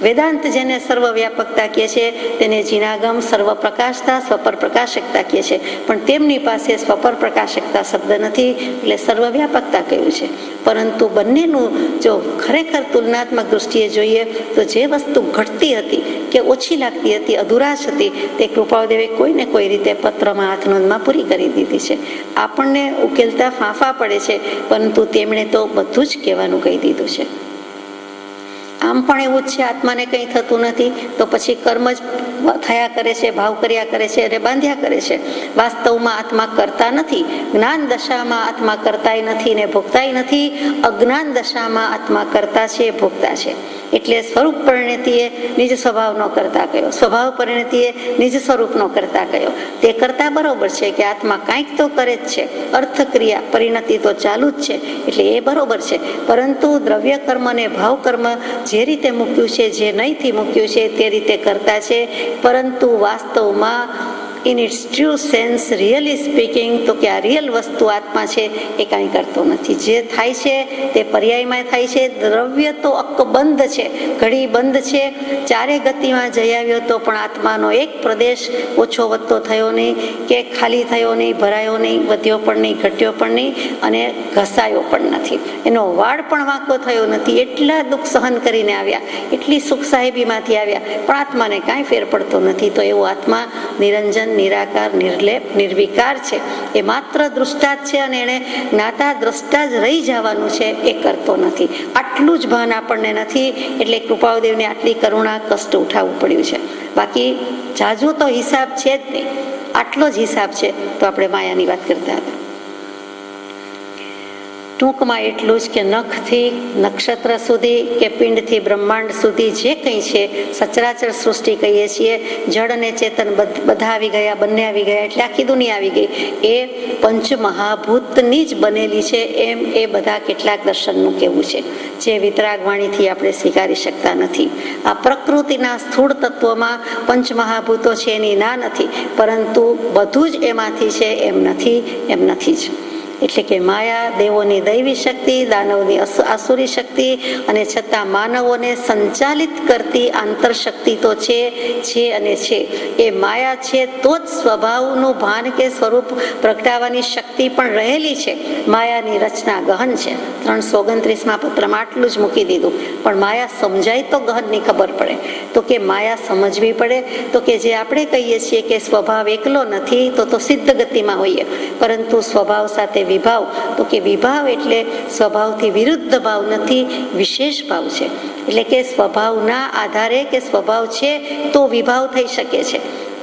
વેદાંત જેને સર્વવ્યાપકતા કહે છે તેને જીનાગમ સર્વ પ્રકાશતા સ્વપર પ્રકાશકતા કહે છે, પણ તેમની પાસે સ્વપર પ્રકાશકતા શબ્દ નથી, એટલે સર્વવ્યાપકતા કહ્યું છે. પરંતુ બંનેનું જો ખરેખર તુલનાત્મક દૃષ્ટિએ જોઈએ તો જે વસ્તુ ઘટતી હતી કે ઓછી લાગતી હતી, અધુરાશ હતી, તે કૃપાળુદેવે કોઈને કોઈ રીતે પત્રમાં હાથનોંધમાં પૂરી કરી દીધી છે. આપણને ઉકેલતા ફાંફા પડે છે, પરંતુ તેમણે તો બધું જ કહેવાનું કહી દીધું છે. આમ પણ એવું જ છે, આત્માને કંઈ થતું નથી તો પછી કર્મ જ થયા કરે છે, ભાવ કર્યા કરે છે અને બાંધ્યા કરે છે. વાસ્તવમાં આત્મા કરતા નથી. જ્ઞાન દશામાં આત્મા કરતાય નથી ને ભોગતાય નથી. અજ્ઞાન દશામાં આત્મા કરતા છે, ભોગતા છે. એટલે સ્વરૂપ પરિણતિએ નિજ સ્વભાવનો કરતા કયો, સ્વભાવ પરિણતિએ નિજ સ્વરૂપનો કરતા કયો. તે કરતા બરોબર છે કે આત્મા કાંઈક તો કરે જ છે, અર્થ ક્રિયા પરિણતિ તો ચાલુ જ છે, એટલે એ બરોબર છે. પરંતુ દ્રવ્ય કર્મ અને ભાવ કર્મ જે રીતે મૂક્યું છે, જે નહીંથી મૂક્યું છે તે રીતે કરતા છે. પરંતુ વાસ્તવમાં in its true sense, really speaking, તો કે આ રિયલ વસ્તુ આત્મા છે એ કાંઈ કરતો નથી. જે થાય છે તે પર્યાયમાં થાય છે. દ્રવ્ય તો અકબંધ છે, ઘડી બંધ છે. ચારે ગતિમાં જઈ આવ્યો તો પણ આત્માનો એક પ્રદેશ ઓછો વધતો થયો નહીં, કે ખાલી થયો નહીં, ભરાયો નહીં, વધ્યો પણ નહીં, ઘટ્યો પણ નહીં, અને ઘસાયો પણ નથી. એનો વાળ પણ વાંકો થયો નથી. એટલા દુઃખ સહન કરીને આવ્યા, એટલી સુખ સાહેબીમાંથી આવ્યા, પણ આત્માને કાંઈ ફેર પડતો નથી. તો એવો આત્મા નિરંજન નિરંજન, નિરાકાર, નિર્લેપ, નિર્વિકાર છે. એ માત્ર દૃષ્ટા જ છે અને એણે જ્ઞાતા દ્રષ્ટા જ રહી જવાનું છે, એ કરતો નથી. આટલું જ ભાન આપણને નથી, એટલે કૃપાળુદેવને આટલી કરુણા કષ્ટ ઉઠાવવું પડ્યું છે. બાકી જાજુ તો હિસાબ છે જ નહીં, આટલો જ હિસાબ છે. તો આપણે માયાની વાત કરતા હતા. ટૂંકમાં એટલું જ કે નખથી નક્ષત્ર સુધી કે પિંડથી બ્રહ્માંડ સુધી જે કંઈ છે, સચરાચર સૃષ્ટિ કહીએ છીએ, જળ અને ચેતન બધા આવી ગયા, બંને આવી ગયા, એટલે આખી દુનિયા આવી ગઈ. એ પંચમહાભૂતની જ બનેલી છે, એમ એ બધા કેટલાક દર્શનનું કહેવું છે, જે વિતરાગ વાણીથી આપણે સ્વીકારી શકતા નથી. આ પ્રકૃતિના સ્થૂળ તત્વોમાં પંચમહાભૂતો છે એની ના નથી, પરંતુ બધું જ એમાંથી છે એમ નથી જ. એટલે કે માયા દેવોની દૈવી શક્તિ, દાનવની આસુરી શક્તિ, અને છતાં માનવોને સંચાલિત કરતી આંતરશક્તિ તો છે અને છે. એ માયા છે તો જ સ્વભાવનું ભાન કે સ્વરૂપ પ્રગટાવવાની શક્તિ પણ રહેલી છે. માયાની રચના ગહન છે. 329માં પત્રમાં આટલું જ મૂકી દીધું. પણ માયા સમજાય તો ગહનની ખબર પડે. તો કે માયા સમજવી પડે. તો કે જે આપણે કહીએ છીએ કે સ્વભાવ એકલો નથી, તો સિદ્ધ ગતિમાં હોઈએ, પરંતુ સ્વભાવ સાથે વિભાવ, તો કે વિભાવ એટલે સ્વભાવથી વિરુદ્ધ ભાવ નથી, વિશેષ ભાવ છે. એટલે કે સ્વભાવના આધારે કે સ્વભાવ છે તો વિભાવ થઈ શકે છે.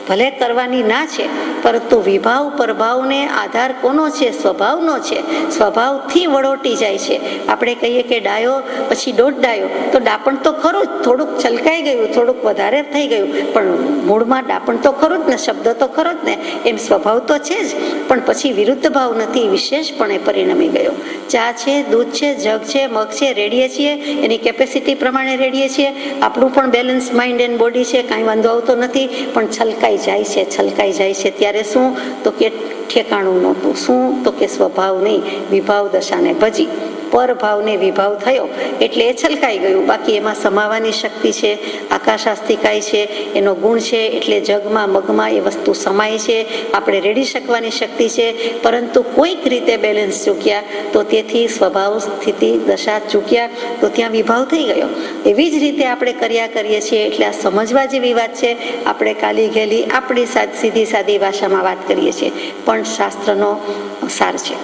ભલે કરવાની ના છે, પરંતુ વિભાવ પ્રભાવને આધાર કોનો છે? સ્વભાવનો છે. સ્વભાવથી વળોટી જાય છે. આપણે કહીએ કે ડાયો પછી દોઢ ડાયો, તો ડાપણ તો ખરું જ, થોડુંક છલકાઈ ગયું, થોડુંક વધારે થઈ ગયું, પણ મૂળમાં ડાપણ તો ખરું જ ને, શબ્દ તો ખરો જ ને. એમ સ્વભાવ તો છે જ, પણ પછી વિરુદ્ધ ભાવ નથી, વિશેષપણે પરિણમી ગયો. ચા છે, દૂધ છે, જગ છે, મગ છે, રેડીએ છીએ, એની કેપેસિટી પ્રમાણે રેડીએ છીએ. આપણું પણ બેલેન્સ માઇન્ડ એન્ડ બોડી છે, કાંઈ વાંધો આવતો નથી, પણ છલકાઈ જાય છે. ત્યારે શું? તો કે ઠેકાણું નહોતું. શું? તો કે સ્વભાવ નહીં, વિભાવ દશાને ભજી. પરભાવને વિભાવ થયો એટલે એ છલકાઈ ગયું. બાકી એમાં સમાવાની શક્તિ છે, આકાશાસ્તિકાય છે, એનો ગુણ છે, એટલે જગમાં મગમાં એ વસ્તુ સમાય છે, આપણે રેડી શકવાની શક્તિ છે. પરંતુ કોઈક રીતે બેલેન્સ ચૂક્યા, તો તેથી સ્વભાવ સ્થિતિ દશા ચૂક્યા, તો ત્યાં વિભાવ થઈ ગયો. એવી જ રીતે આપણે કર્યા કરીએ છીએ. એટલે આ સમજવા જેવી વાત છે. આપણે કાલી ઘેલી આપણી સીધી સાદી ભાષામાં વાત કરીએ છીએ, પણ શાસ્ત્રનો સાર છે.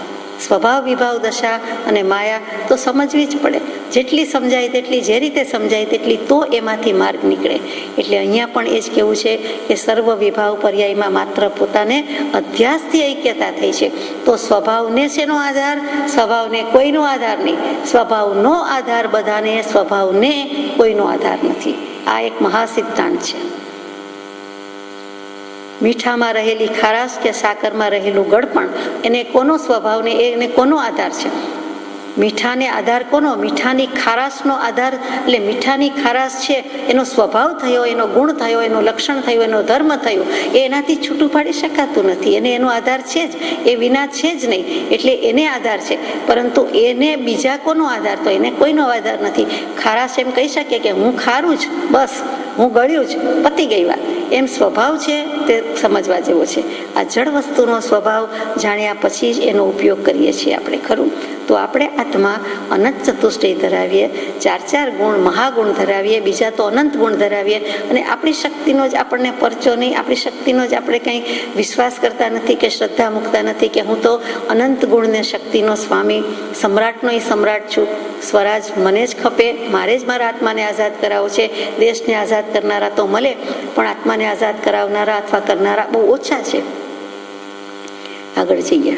સ્વભાવ, વિભાવ, દશા અને માયા તો સમજવી જ પડે. જેટલી સમજાય તેટલી, જે રીતે સમજાય તેટલી, તો એમાંથી માર્ગ નીકળે. એટલે અહીંયા પણ એ જ કહેવું છે કે સર્વ વિભાવ પર્યાયમાં માત્ર પોતાને અધ્યાસથી ઐક્યતા થઈ છે. તો સ્વભાવને શેનો આધાર? સ્વભાવને કોઈનો આધાર નહીં. સ્વભાવનો આધાર બધાને, સ્વભાવને કોઈનો આધાર નથી. આ એક મહાસિદ્ધાંત છે. મીઠામાં રહેલી ખારાશ કે સાકરમાં રહેલું ગળપણ, એને કોનો સ્વભાવને, એને કોનો આધાર છે? મીઠાને આધાર કોનો? મીઠાની ખારાશનો આધાર. એટલે મીઠાની ખારાશ છે એનો સ્વભાવ થયો, એનો ગુણ થયો, એનું લક્ષણ થયું, એનો ધર્મ થયો. એ એનાથી છૂટું પાડી શકાતું નથી. એને એનો આધાર છે જ, એ વિના છે જ નહીં. એટલે એને આધાર છે. પરંતુ એને બીજા કોનો આધાર? તો એને કોઈનો આધાર નથી. ખારાશ એમ કહી શકે કે હું ખારું જ, બસ હું ગળ્યું જ, પતી ગઈ વાત. એમ સ્વભાવ છે તે સમજવા જેવો છે. આ જળ વસ્તુનો સ્વભાવ જાણ્યા પછી જ એનો ઉપયોગ કરીએ છીએ આપણે, ખરું? તો આપણે આત્મા અનંત ચતુષ્ટય ધરાવીએ, 4 ગુણ મહાગુણ ધરાવીએ, બીજા તો અનંત ગુણ ધરાવીએ, અને આપણી શક્તિનો જ આપણને પરચો નહીં, આપણી શક્તિનો જ આપણે કંઈ વિશ્વાસ કરતા નથી કે શ્રદ્ધા મૂકતા નથી કે હું તો અનંત ગુણને શક્તિનો સ્વામી, સમ્રાટનો સમ્રાટ છું. સ્વરાજ મને જ ખપે, મારે જ મારા આત્માને આઝાદ કરાવો છે. દેશને આઝાદ કરનારા તો મળે, પણ આત્માને આઝાદ કરાવનારા અથવા કરનારા બહુ ઓછા છે. આગળ જઈએ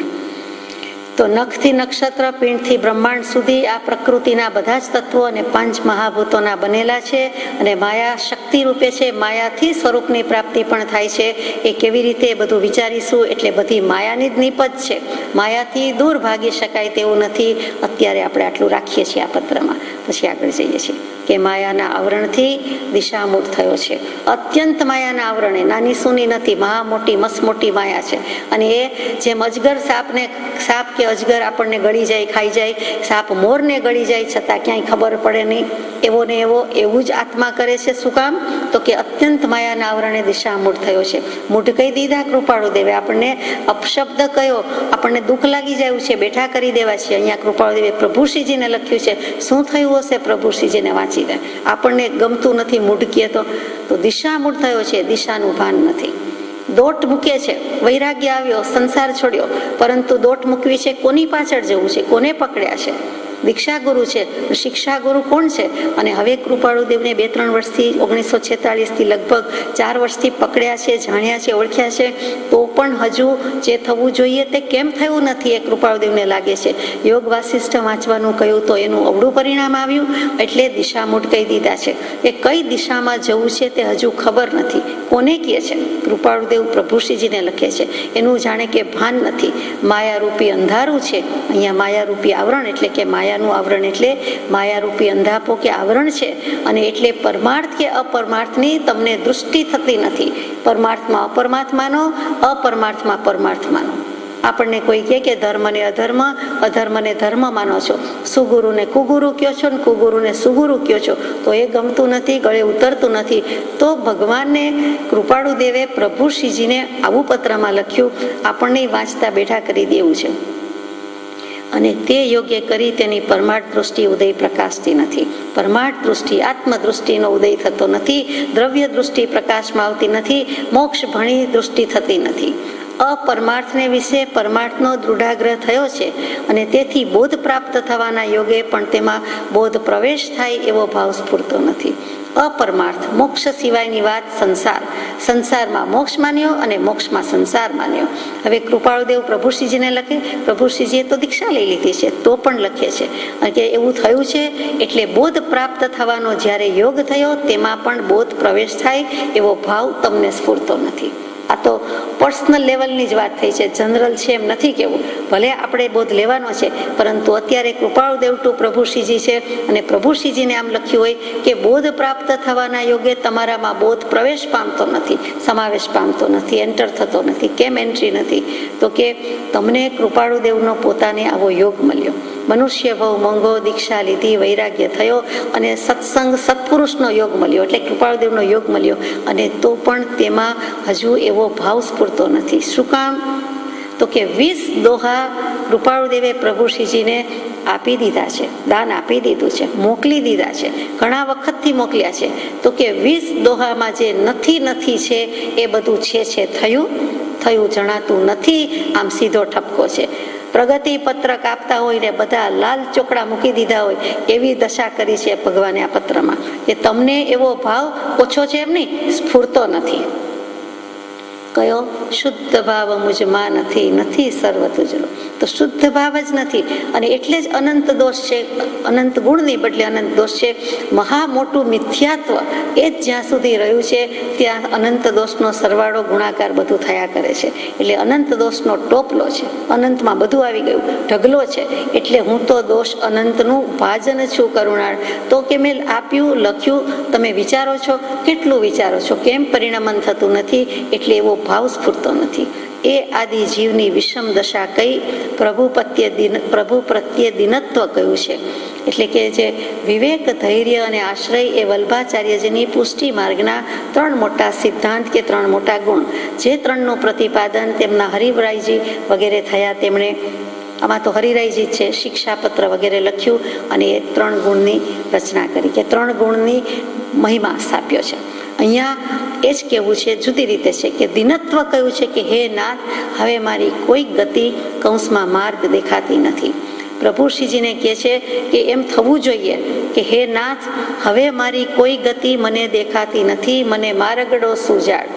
તો નખથી નક્ષત્ર, પિંડથી બ્રહ્માંડ સુધી આ પ્રકૃતિના બધા જ તત્વો અને 5 મહાભૂતોના બનેલા છે. અને માયા શક્તિ રૂપે છે. માયાથી સ્વરૂપની પ્રાપ્તિ પણ થાય છે. એ કેવી રીતે એ બધું વિચારીશું. એટલે બધી માયાની જ નિપજ છે. માયાથી દૂર ભાગી શકાય તેવું નથી. અત્યારે આપણે આટલું રાખીએ છીએ આ પત્રમાં, પછી આગળ જઈએ છીએ કે માયાના આવરણથી દિશામૂળ થયો છે. અત્યંત માયાના આવરણે, નાની સૂની નથી, મહા મોટી મસ મોટી માયા છે. અને એ જેમ અજગર સાપ કે અજગર આપણને ગળી જાય, ખાઈ જાય, સાપ મોરને ગળી જાય છતાં ક્યાંય ખબર પડે નહીં, એવો ને એવો એવું જ આત્મા કરે છે. શું કામ? તો કે અત્યંત માયાના આવરણે દિશામૂળ થયો છે. મૂઢ કહી દીધા કૃપાળુ દેવે, આપણને અપશબ્દ કયો, આપણને દુઃખ લાગી જાય છે, બેઠા કરી દેવા છે. અહીંયા કૃપાળુ દેવે પ્રભુશ્રીજીને લખ્યું છે. શું થયું હશે? પ્રભુશ્રીજીને વાંચી દે. આપણને ગમતું નથી મૂઢ કહે તો દિશામૂળ થયો છે. દિશાનું ભાન નથી. દોટ મૂકે છે, વૈરાગ્ય આવ્યો, સંસાર છોડ્યો, પરંતુ દોટ મૂકવી છે કોની પાછળ જવું છે, કોને પકડ્યા છે? દીક્ષા ગુરુ છે, શિક્ષા ગુરુ કોણ છે? અને હવે કૃપાળુદેવને 2-3 વર્ષથી 1946થી લગભગ 4 વર્ષથી પકડ્યા છે, જાણ્યા છે, ઓળખ્યા છે, તો પણ હજુ જે થવું જોઈએ તે કેમ થયું નથી એ કૃપાળુદેવને લાગે છે. યોગ વાસિષ્ઠ વાંચવાનું કહ્યું તો એનું અવળું પરિણામ આવ્યું, એટલે દિશા મૂટકાઈ દીધા છે. એ કઈ દિશામાં જવું છે તે હજુ ખબર નથી. કોને કહે છે? કૃપાળુદેવ પ્રભુશ્રીજીને લખે છે. એનું જાણે કે ભાન નથી. માયારૂપી અંધારું છે, અહીંયા માયારૂપી આવરણ, એટલે કે માયાનું આવરણ એટલે માયારૂપી અંધાપો કે આવરણ છે, અને એટલે પરમાર્થ કે અપરમાર્થની તમને દૃષ્ટિ થતી નથી. પરમાર્થમાં અપરમાત્માનો, અપરમાર્થમાં પરમાર્થમાનો. આપણને કોઈ કહે કે ધર્મને અધર્મ, અધર્મને ધર્મ માનો છો, સુગુરુને કુગુરુ કહો છો ને કુગુરુને સુગુરુ કહો છો, તો એ ગમતું નથી, ગળે ઉતરતું નથી. તો ભગવાનને કૃપાળુદેવે પ્રભુશ્રીજીને આવું પત્રમાં લખ્યું, આપણને વાંચતા બેઠા કરી દેવું છે. અને તે યોગ્ય કરી તેની પરમાર્થ દૃષ્ટિ ઉદય પ્રકાશતી નથી. પરમાર્થ દૃષ્ટિ, આત્મદૃષ્ટિનો ઉદય થતો નથી. દ્રવ્ય દૃષ્ટિ પ્રકાશમાં આવતી નથી. મોક્ષ ભણી દૃષ્ટિ થતી નથી. અપરમાર્થને વિશે પરમાર્થનો દૃઢાગ્રહ થયો છે, અને તેથી બોધ પ્રાપ્ત થવાના યોગે પણ તેમાં બોધ પ્રવેશ થાય એવો ભાવ સ્ફૂરતો નથી. અપરમાર્થ, મોક્ષ સિવાયની વાત સંસાર, સંસારમાં મોક્ષ માન્યો અને મોક્ષમાં સંસાર માન્યો. હવે કૃપાળુદેવ પ્રભુશ્રીજીને લખે, પ્રભુશ્રીજીએ તો દીક્ષા લઈ લીધી છે, તો પણ લખે છે કે એવું થયું છે, એટલે બોધ પ્રાપ્ત થવાનો જ્યારે યોગ થયો તેમાં પણ બોધ પ્રવેશ થાય એવો ભાવ તમને સ્ફૂરતો નથી. આ તો પર્સનલ લેવલની જ વાત થઈ છે, જનરલ છે એમ નથી કેવું. ભલે આપણે બોધ લેવાનો છે, પરંતુ અત્યારે કૃપાળુદેવ ટુ પ્રભુશ્રીજી છે, અને પ્રભુશ્રીજીને આમ લખ્યું હોય કે બોધ પ્રાપ્ત થવાના યોગે તમારામાં બોધ પ્રવેશ પામતો નથી, સમાવેશ પામતો નથી, એન્ટર થતો નથી. કેમ એન્ટ્રી નથી? તો કે તમને કૃપાળુદેવનો પોતાને આવો યોગ મળ્યો, મનુષ્ય ભવ મોંઘો, દીક્ષા લીધી, વૈરાગ્ય થયો, અને સત્સંગ સત્પુરુષનો યોગ મળ્યો, એટલે કૃપાળુદેવનો યોગ મળ્યો, અને તો પણ તેમાં હજુ એવો ભાવ સ્ફૂરતો નથી. શું કામ? તો કે 20 દોહા કૃપાળુદેવે પ્રભુશ્રીજીને આપી દીધા છે, દાન આપી દીધું છે, મોકલી દીધા છે, ઘણા વખતથી મોકલ્યા છે. તો કે 20 દોહામાં જે નથી નથી છે એ બધું છે થયું જણાતું નથી. આમ સીધો ઠપકો છે. પ્રગતિ પત્રક આપતા હોય ને બધા લાલ ચોકડા મૂકી દીધા હોય એવી દશા કરી છે ભગવાને આ પત્રમાં, કે તમને એવો ભાવ ઓછો છે એમ નહીં, સ્ફૂરતો નથી. કયો? શુદ્ધ ભાવ મુજમાં નથી સર્વ તુજરો. તો શુદ્ધ ભાવ જ નથી, અને એટલે જ અનંત દોષ છે. અનંત ગુણની બદલે અનંત દોષ છે. મહા મોટું મિથ્યાત્વ એ જ જ્યાં સુધી રહ્યું છે ત્યાં અનંત દોષનો સરવાળો ગુણાકાર બધું થયા કરે છે. એટલે અનંત દોષનો ટોપલો છે, અનંતમાં બધું આવી ગયું, ઢગલો છે. એટલે હું તો દોષ અનંતનું ભાજન છું કરુણાળ. તો કે મેં આપ્યું, લખ્યું, તમે વિચારો છો, કેટલું વિચારો છો, કેમ પરિણમન થતું નથી? એટલે એવો ભાવ સ્ફૂરતો નથી. એ આદિ જીવની વિષમ દશા કઈ પ્રભુ પ્રત્યે દિનત્વ કયું છે. એટલે કે જે વિવેક, ધૈર્ય અને આશ્રય એ વલ્ભાચાર્યજીની પુષ્ટિ માર્ગના 3 મોટા સિદ્ધાંત કે 3 મોટા ગુણ, જે 3નું પ્રતિપાદન તેમના હરિવરાયજી વગેરે થયા. તેમણે આમાં તો હરિરાયજી છે, શિક્ષાપત્ર વગેરે લખ્યું, અને એ 3 ગુણની રચના કરી, કે 3 ગુણની મહિમા સ્થાપ્યો છે. અહીંયા એ જ કહેવું છે, જુદી રીતે છે, કે દિનત્વ કયું છે કે હે નાથ, હવે મારી કોઈ ગતિ કૌંસમાં માર્ગ દેખાતી નથી. પ્રભુશ્રીજીને કહે છે કે એમ થવું જોઈએ કે હે નાથ, હવે મારી કોઈ ગતિ મને દેખાતી નથી, મને માર્ગડો સુજાડ.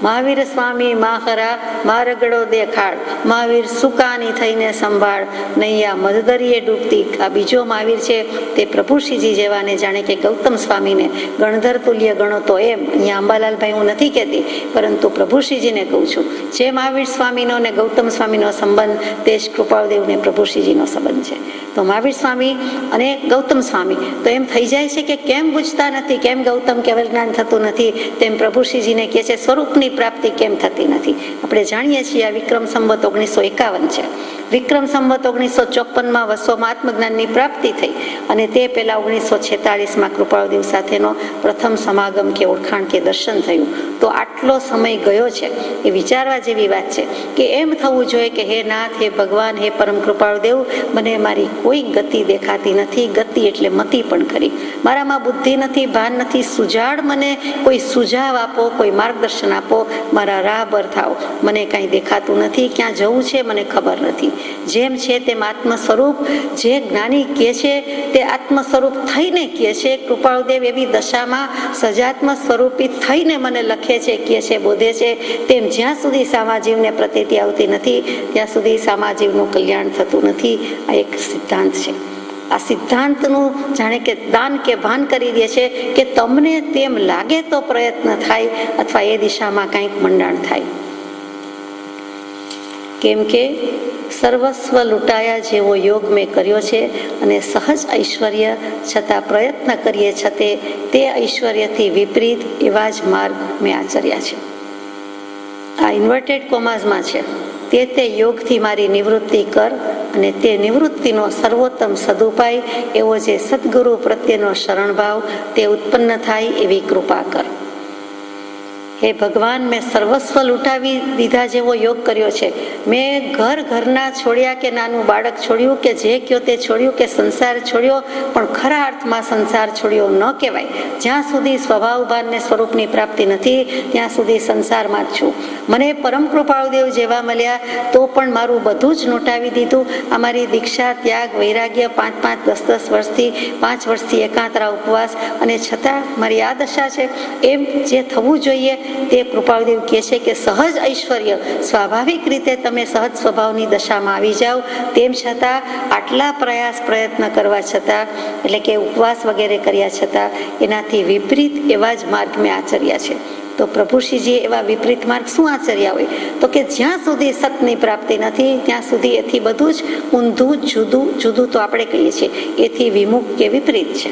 મહાવીર સ્વામી માહરા માર્ગડો દેખાડ, મહાવીર સુકાની થઈને સંભાળ, નૈયા મધદરીએ ડૂબતી. આ બીજો મહાવીર છે તે પ્રભુશ્રીજી જેવાને જાણે કે ગૌતમ સ્વામીને ગણધર તુલ્ય ગણો. તો એમ અહીંયા અંબાલાલભાઈ હું નથી કહેતી, પરંતુ પ્રભુશ્રીજીને કહું છું, જે મહાવીર સ્વામીનો ને ગૌતમ સ્વામીનો સંબંધ તે જ કૃપાળુદેવને પ્રભુશ્રીજીનો સંબંધ છે. તો મહાવીર સ્વામી અને ગૌતમ સ્વામી તો એમ થઈ જાય છે કે કેમ બુજતા નથી, કેમ ગૌતમ કેવલ જ્ઞાન થતું નથી, તેમ પ્રભુશ્રીજીને કહે છે સ્વરૂપની પ્રાપ્તિ કેમ થતી નથી. આપણે જાણીએ છીએ આ વિક્રમ સંવત 1951 છે. વિક્રમ સંવત 1954માં વસોમાં આત્મજ્ઞાનની પ્રાપ્તિ થઈ, અને તે પહેલા 1946માં કૃપાળુદેવ સાથેનો પ્રથમ સમાગમ કે ઓળખાણ કે દર્શન થયું. તો આટલો સમય ગયો છે એ વિચારવા જેવી વાત છે, કે એમ થવું જોઈએ કે હે નાથ, હે ભગવાન, હે પરમ કૃપાળુદેવ, મને મારી કોઈ ગતિ દેખાતી નથી. ગતિ એટલે મતિ પણ ખરી. મારામાં બુદ્ધિ નથી, ભાન નથી, સુજાડ, મને કોઈ સુઝાવ આપો, કોઈ માર્ગદર્શન આપો. મારા રાહબર થાઓ, મને કાંઈ દેખાતું નથી, ક્યાં જવું છે મને ખબર નથી. જેમ છે તેમ આત્મ સ્વરૂપ જે જ્ઞાની કહે છે તે આત્મ સ્વરૂપ થઈને કહે છે. કૃપાળુદેવ એવી દશામાં સજાત્મ સ્વરૂપી થઈને મને લખે છે, કહે છે, બોધે છે. તેમ જ્યાં સુધી સામાજીવને પ્રતીતિ આવતી નથી ત્યાં સુધી સામાજીવનું કલ્યાણ થતું નથી. આ એક સિદ્ધાંત છે. આ સિદ્ધાંતનું જાણે કે દાન કે ભાન કરી દે છે કે તમને તેમ લાગે તો પ્રયત્ન થાય અથવા એ દિશામાં કંઈક મંડાણ થાય. કેમ કે સર્વસ્વ લૂંટાયા જેવો યોગ મેં કર્યો છે અને સહજ ઐશ્વર્ય છતાં પ્રયત્ન કરીએ છતે તે ઐશ્વર્યથી વિપરીત એવા જ માર્ગ મેં આચર્યા છે. આ ઇન્વર્ટેડ કોમાઝમાં છે. તે યોગથી મારી નિવૃત્તિ કર અને તે નિવૃત્તિનો સર્વોત્તમ સદુપાય એવો જે સદગુરુ પ્રત્યેનો શરણભાવ તે ઉત્પન્ન થાય એવી કૃપા કર. હે ભગવાન, મેં સર્વસ્વ લૂંટાવી દીધા જેવો યોગ કર્યો છે. મેં ઘરના છોડ્યા કે નાનું બાળક છોડ્યું કે જે કયો તે છોડ્યું કે સંસાર છોડ્યો, પણ ખરા અર્થમાં સંસાર છોડ્યો ન કહેવાય. જ્યાં સુધી સ્વભાવ ભાનને સ્વરૂપની પ્રાપ્તિ નથી ત્યાં સુધી સંસારમાં જ છું. મને પરમ કૃપાળુદેવ જેવા મળ્યા તો પણ મારું બધું જ લૂંટાવી દીધું. અમારી દીક્ષા, ત્યાગ, વૈરાગ્ય, 5-5, 10-10 વર્ષથી 5 વર્ષથી એકાંતરા ઉપવાસ, અને છતાં મારી આ દશા છે. એમ જે થવું જોઈએ તે કૃપાળુદેવ કહે છે કે સહજ ઐશ્વર્ય, સ્વાભાવિક રીતે તમે સહજ સ્વભાવની દશામાં આવી જાઓ. તેમ છતાં આટલા પ્રયત્ન કરવા છતાં, એટલે કે ઉપવાસ વગેરે કર્યા છતાં એનાથી વિપરીત એવા જ માર્ગ મેં આચર્યા છે. તો પ્રભુશ્રીજીએ એવા વિપરીત માર્ગ શું આચર્યા હોય? તો કે જ્યાં સુધી સતની પ્રાપ્તિ નથી ત્યાં સુધી એથી બધું જ ઊંધું, જુદું તો આપણે કહીએ છીએ, એથી વિમુખ કે વિપરીત છે.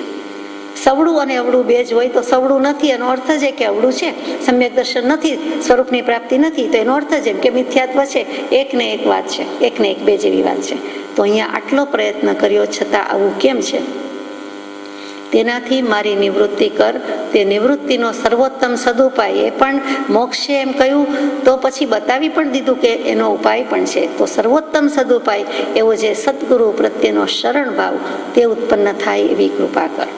સવડું અને અવળું બે જ હોય તો સવડું નથી એનો અર્થ છે કે અવળું છે. સમ્યક દર્શન નથી, સ્વરૂપની પ્રાપ્તિ નથી તો એનો અર્થ છે કે મિથ્યાત્વ છે. એક ને એક વાત છે, એક ને એક બે જેવી વાત છે. તો અહીંયા આટલો પ્રયત્ન કર્યો છતાં આવું કેમ છે? તેનાથી મારી નિવૃત્તિ કર. તે નિવૃત્તિનો સર્વોત્તમ સદુપાય, એ પણ મોક્ષે એમ કહ્યું તો પછી બતાવી પણ દીધું કે એનો ઉપાય પણ છે. તો સર્વોત્તમ સદુપાય એવો જે સદગુરુ પ્રત્યેનો શરણ ભાવ તે ઉત્પન્ન થાય એવી કૃપા કર.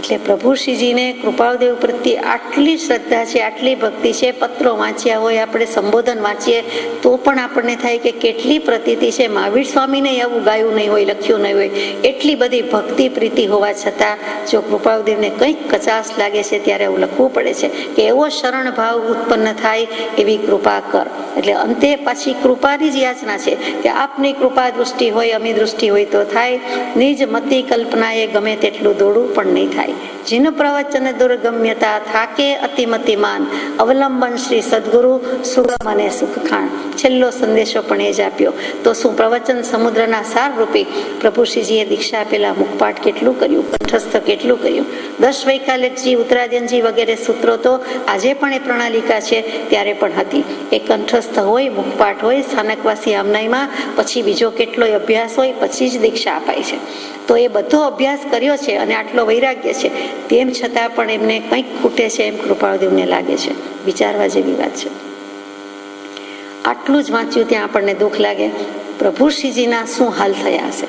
એટલે પ્રભુશ્રીજીને કૃપાળુદેવ પ્રત્યે આટલી શ્રદ્ધા છે, આટલી ભક્તિ છે. પત્રો વાંચ્યા હોય, આપણે સંબોધન વાંચીએ તો પણ આપણને થાય કે કેટલી પ્રતીતિ છે. મહાવીર સ્વામીને આવું ગાયું નહીં હોય, લખ્યું નહીં હોય. એટલી બધી ભક્તિ પ્રીતિ હોવા છતાં જો કૃપાળુદેવને કંઈક કચાશ લાગે છે ત્યારે એવું લખવું પડે છે કે એવો શરણ ભાવ ઉત્પન્ન થાય એવી કૃપા કર. એટલે અંતે પાછી કૃપાની જ યાચના છે કે આપની કૃપા દૃષ્ટિ હોય, અમી દૃષ્ટિ હોય તો થાય. નિજ મતિ કલ્પનાએ ગમે તેટલું દોડું પણ નહીં થાય. જીન પ્રવચન દુર્ગમ્યતા થાકે અતિમતિમાન, અવલંબન શ્રી સદગુરુ સુગમ અને સુખખાણ. છેલ્લો સંદેશો પણ એ જ આપ્યો. તો શું પ્રવચન સમુદ્રના સાર રૂપી પ્રભુશ્રીજીએ દીક્ષા આપેલા મુખપાઠ કેટલું કર્યું, કંઠસ્થ કેટલું કર્યું. 10 વૈકાલિકજી, ઉત્તરાધ્યનજી વગેરે સૂત્રો તો આજે પણ એ પ્રણાલિકા છે ત્યારે પણ હતી. એ કંઠસ્થ હોય, મુખપાઠ હોય, સ્થાનકવાસી આમનાઈમાં, પછી બીજો કેટલોય અભ્યાસ હોય, પછી જ દીક્ષા અપાય છે. તો એ બધો અભ્યાસ કર્યો છે અને આટલો વૈરાગ્ય છે, તેમ છતાં પણ એમને કંઈક ખૂટે છે એમ કૃપાળુદેવને લાગે છે. વિચારવા જેવી વાત છે. આટલું જ વાંચ્યું ત્યાં આપણને દુઃખ લાગે. પ્રભુશ્રીજીના શું હાલ થયા હશે?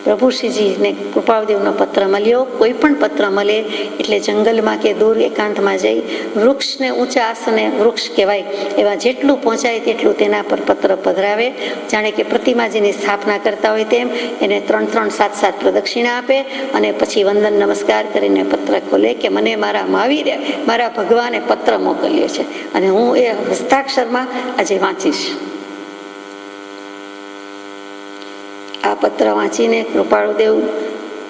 પ્રભુશ્રીજીને કૃપાળુદેવનો પત્ર મળ્યો. કોઈ પણ પત્ર મળે એટલે જંગલમાં કે દૂર એકાંતમાં જઈ વૃક્ષને, ઊંચા આસને વૃક્ષ કહેવાય એવા જેટલું પહોંચાય તેટલું તેના પર પત્ર પધરાવે. જાણે કે પ્રતિમાજીની સ્થાપના કરતા હોય તેમ એને 3-3, 7-7 પ્રદક્ષિણા આપે અને પછી વંદન નમસ્કાર કરીને પત્ર ખોલે કે મને મારા મહાવીરે, મારા ભગવાને પત્ર મોકલ્યો છે અને હું એ હસ્તાક્ષરમાં આજે વાંચીશ. આ પત્ર વાંચીને કૃપાળુદેવ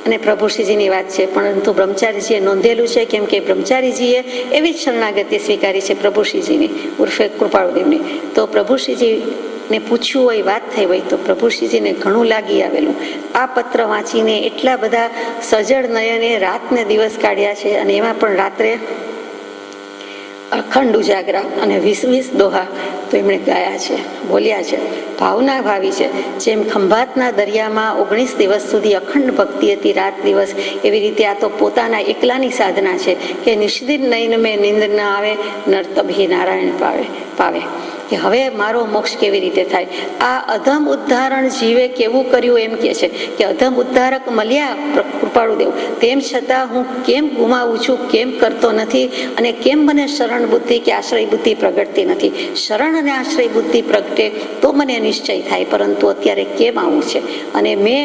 અને પ્રભુશ્રીજીની વાત છે, પરંતુ બ્રહ્મચારીજીએ નોંધેલું છે કેમ કે બ્રહ્મચારીજીએ એવી જ શરણાગતિ સ્વીકારી છે પ્રભુશ્રીજીની ઉર્ફે કૃપાળુદેવની. તો પ્રભુશ્રીજીને પૂછ્યું હોય, વાત થઈ હોય તો પ્રભુશ્રીજીને ઘણું લાગી આવેલું. આ પત્ર વાંચીને એટલા બધા સજળ નયને રાત ને દિવસ કાઢ્યા છે અને એમાં પણ રાત્રે અખંડ ઉજાગરા અને 20-20 દોહા તો એમણે ગાયા છે, બોલ્યા છે. ભાવના ભાવી છે. જેમ ખંભાતના દરિયામાં 19 દિવસ સુધી અખંડ ભક્તિ હતી, રાત દિવસ, એવી રીતે આ તો પોતાના એકલાની સાધના છે કે નિષ્દિન નયન મેં નિંદ ન આવે, નર તભી નારાયણ પાવે. કે હવે મારો મોક્ષ કેવી રીતે થાય. આ અધમ ઉદ્ધારણ જીવે કેવું કર્યું એમ કહે છે કે અધમ ઉદ્ધારક મળ્યા કૃપાળુદેવ, તેમ છતાં હું કેમ ગુમાવું છું, કેમ કરતો નથી, અને કેમ મને શરણ બુદ્ધિ કે આશ્રય બુદ્ધિ પ્રગટતી નથી. શરણ અને આશ્રય બુદ્ધિ પ્રગટે તો મને નિશ્ચય થાય, પરંતુ અત્યારે કેમ આવું છે. અને મેં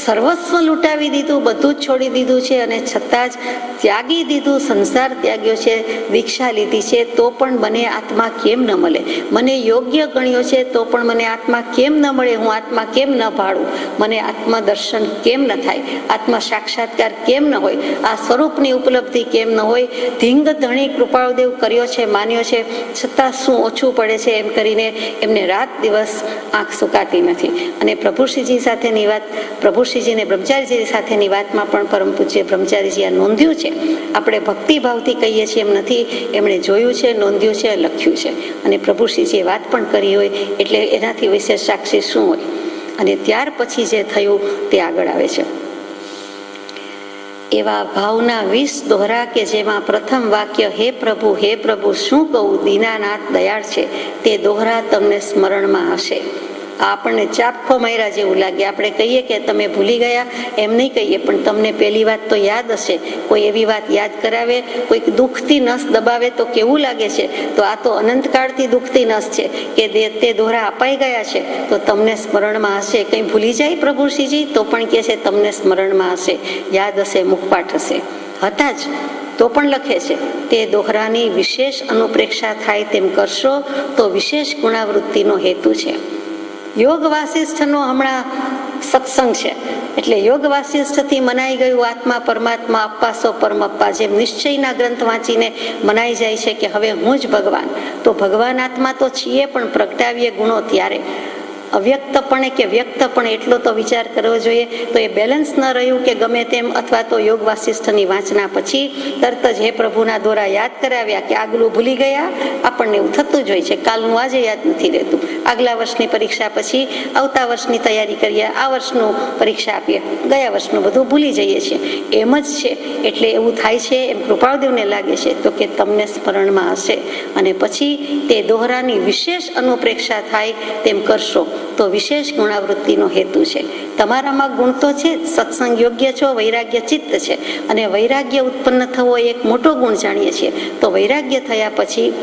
સર્વસ્વ લૂંટાવી દીધું, બધું જ છોડી દીધું છે, અને છતાં જ ત્યાગી દીધું, સંસાર ત્યાગ્યો છે, દીક્ષા લીધી છે, તો પણ મને આત્મા કેમ ન મળે. મને યોગ્ય ગણ્યો છે તો પણ મને આત્મા કેમ ન મળે, હું આત્મા કેમ ન ભાળું, મને આત્મા દર્શન કેમ ન થાય, આત્મા સાક્ષાત્કાર કેમ ન હોય, આ સ્વરૂપની ઉપલબ્ધિ કેમ ન હોય. ધીંગ ધણી કૃપાળુદેવ કર્યો છે, માન્યો છે, છતાં શું ઓછું પડે છે એમ કરીને એમને રાત દિવસ આંખ સુકાતી નથી. અને પ્રભુશ્રીજી સાથેની વાત, પ્રભુશ્રીજીને બ્રહ્મચારીજી સાથેની વાતમાં પણ પરમ પૂજ્ય બ્રહ્મચારીજી આ નોંધ્યું છે. આપણે ભક્તિભાવથી કહીએ છીએ એમ નથી, એમણે જોયું છે, નોંધ્યું છે, લખ્યું છે. અને પ્રભુશ્રીજીએ વાત પણ કરી હોય એટલે એનાથી વિશેષ સાક્ષી શું હોય. અને ત્યાર પછી જે થયું તે આગળ આવે છે. એવા ભાવના 20 દોહરા કે જેમાં પ્રથમ વાક્ય હે પ્રભુ શું કહું, દીનાનાથ દયાળ છે, તે દોહરા તમને સ્મરણમાં હશે. આપણને ચાપખો માર્યા જેવું લાગે. આપણે કહીએ કે તમે ભૂલી ગયા એમ નહીં કહીએ, પણ તમને પહેલી વાત તો યાદ હશે. કોઈ એવી વાત યાદ કરાવે, કોઈક દુઃખથી નસ દબાવે તો કેવું લાગે છે. તો આ તો અનંતકાળથી દુઃખથી નસ છે કે તે દોહરા અપાઈ ગયા છે તો તમને સ્મરણમાં હશે. કંઈ ભૂલી જાય પ્રભુશ્રીજી તો પણ કહે છે તમને સ્મરણમાં હશે, યાદ હશે, મુખપાઠ હશે. હતા જ તો પણ લખે છે તે દોહરાની વિશેષ અનુપ્રેક્ષા થાય તેમ કરશો તો વિશેષ ગુણાવૃત્તિનો હેતુ છે. યોગ વાસિષ્ઠનો હમણાં સત્સંગ છે એટલે યોગ વાસિષ્ઠથી મનાઈ ગયું આત્મા પરમાત્મા અપ્પા સો પરમપ્પા. જેમ નિશ્ચયના ગ્રંથ વાંચીને મનાઈ જાય છે કે હવે હું જ ભગવાન, તો ભગવાન આત્મા તો છીએ પણ પ્રગટાવીએ ગુણો ત્યારે. અવ્યક્તપણે કે વ્યક્તપણે એટલો તો વિચાર કરવો જોઈએ. તો એ બેલેન્સ ન રહ્યું કે ગમે તેમ, અથવા તો યોગ વાસિષ્ઠની વાંચના પછી તરત જ હે પ્રભુના દોરા યાદ કરાવ્યા કે આગલું ભૂલી ગયા. આપણને એવું થતું જ હોય છે, કાલનું આજે યાદ નથી રહેતું. આગલા વર્ષની પરીક્ષા પછી આવતા વર્ષની તૈયારી કરીએ, આ વર્ષનું પરીક્ષા આપીએ, ગયા વર્ષનું બધું ભૂલી જઈએ છીએ. એમ જ છે. એટલે એવું થાય છે એમ કૃપાળદેવને લાગે છે તો કે તમને સ્મરણમાં હશે. અને પછી તે દોહરાની વિશેષ અનુપ્રેક્ષા થાય તેમ કરશો તો વિશેષ ગુણાવૃત્તિનો હેતુ છે. તમારામાં ગુણ તો છે, સત્સંગ યોગ્ય છો, વૈરાગ્ય ચિત્ત છે, અને વૈરાગ્ય ઉત્પન્ન થવો એક મોટો ગુણ જાણીએ છીએ. તો વૈરાગ્ય થયા પછી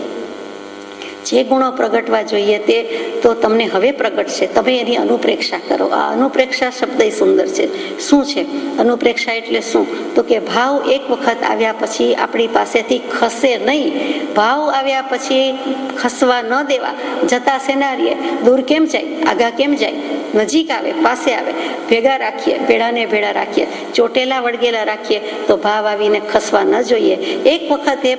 જે ગુણો પ્રગટવા જોઈએ તે તો તમને હવે પ્રગટશે. તમે એની અનુપ્રેક્ષા કરો. આ અનુપ્રેક્ષા શબ્દ સુંદર છે. શું છે અનુપ્રેક્ષા એટલે શું? તો કે ભાવ એક વખત આવ્યા પછી આપણી પાસેથી ખસે નહીં. ભાવ આવ્યા પછી ખસવા ન દેવા. જતા સેનારીએ દૂર કેમ જાય, આગા કેમ જાય, નજીક આવે, પાસે આવે, ભેગા રાખીએ, ભેળાને ભેળા રાખીએ, ચોટેલા વળગેલા રાખીએ તો ભાવ આવીને ખસવા ન જોઈએ. એક વખત એ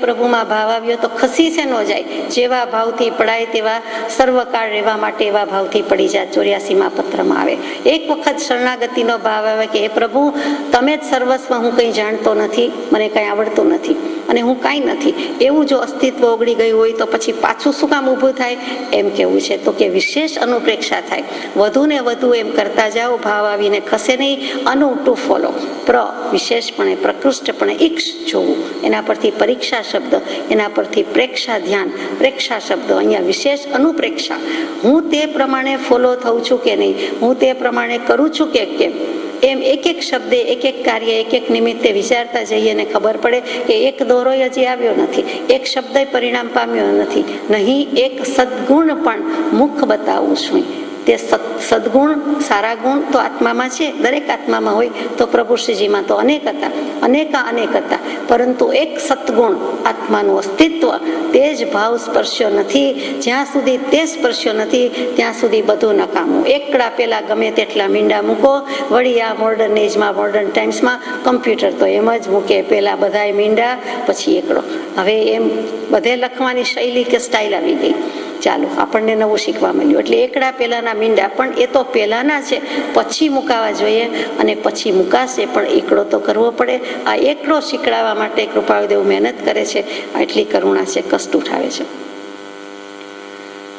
પ્રભુમાં ભાવ આવ્યો તો ખસી છે ન જાય. જેવા ભાવથી પડાય તેવા સર્વકાળ રહેવા માટે એવા ભાવથી પડી જાય. 84માં પત્રમાં આવે. એક વખત શરણાગતિનો ભાવ આવે કે હે પ્રભુ તમે જ સર્વસ્વ, હું કંઈ જાણતો નથી, મને કંઈ આવડતું નથી અને હું કાંઈ નથી, એવું જો અસ્તિત્વ ઓગળી ગયું હોય તો પછી પાછું શું કામ ઊભું થાય એમ કેવું છે. તો કે વિશેષ અનુપ્રેક્ષા થાય. વધુ ને વધુ એમ કરતા જાઓ, ભાવ આવીને ખસે નહીં. અનુ ટુ ફોલો, વિશેષપણે પ્રકૃષ્ટપણે ઈક્ષ જોવું. એના પરથી પરીક્ષા શબ્દ, એના પરથી પ્રેક્ષા ધ્યાન, પ્રેક્ષા શબ્દ, અહીંયા વિશેષ અનુપ્રેક્ષા. હું તે પ્રમાણે ફોલો થઉં છું કે નહીં, હું તે પ્રમાણે કરું છું કે કેમ, એમ એક એક શબ્દે, એક એક કાર્ય, એક એક નિમિત્તે વિચારતા જઈએ ને ખબર પડે કે એક દોરો હજી આવ્યો નથી, એક શબ્દ પરિણામ પામ્યો નથી, નહીં એક સદગુણ પણ મુખ બતાવું છું. તે સદગુણ, સારા ગુણ તો આત્મામાં છે, દરેક આત્મામાં હોય. તો પ્રભુશ્રીજીમાં તો અનેક હતા, પરંતુ એક સદગુણ આત્માનું અસ્તિત્વ, તે જ ભાવ સ્પર્શ્યો નથી. જ્યાં સુધી તે સ્પર્શ્યો નથી ત્યાં સુધી બધું નકામું. એકડા પેલા ગમે તેટલા મીંડા મૂકો, વળી આ મોડર્ન એજમાં, મોડર્ન ટાઈમ્સમાં કમ્પ્યુટર તો એમ જ મૂકે, પેલા બધાય મીંડા પછી એકડો. હવે એમ બધે લખવાની શૈલી કે સ્ટાઇલ આવી ગઈ. ચાલો આપણને નવું શીખવા મળ્યું. એટલે એકડા પહેલાના મીંડા, પણ એ તો પહેલાના છે, પછી મુકાવા જોઈએ અને પછી મુકાશે, પણ એકડો તો કરવો પડે. આ એકડો શીખડાવવા માટે કૃપાળુદેવ મહેનત કરે છે. આટલી કરુણા છે, કષ્ટ ઉઠાવે છે.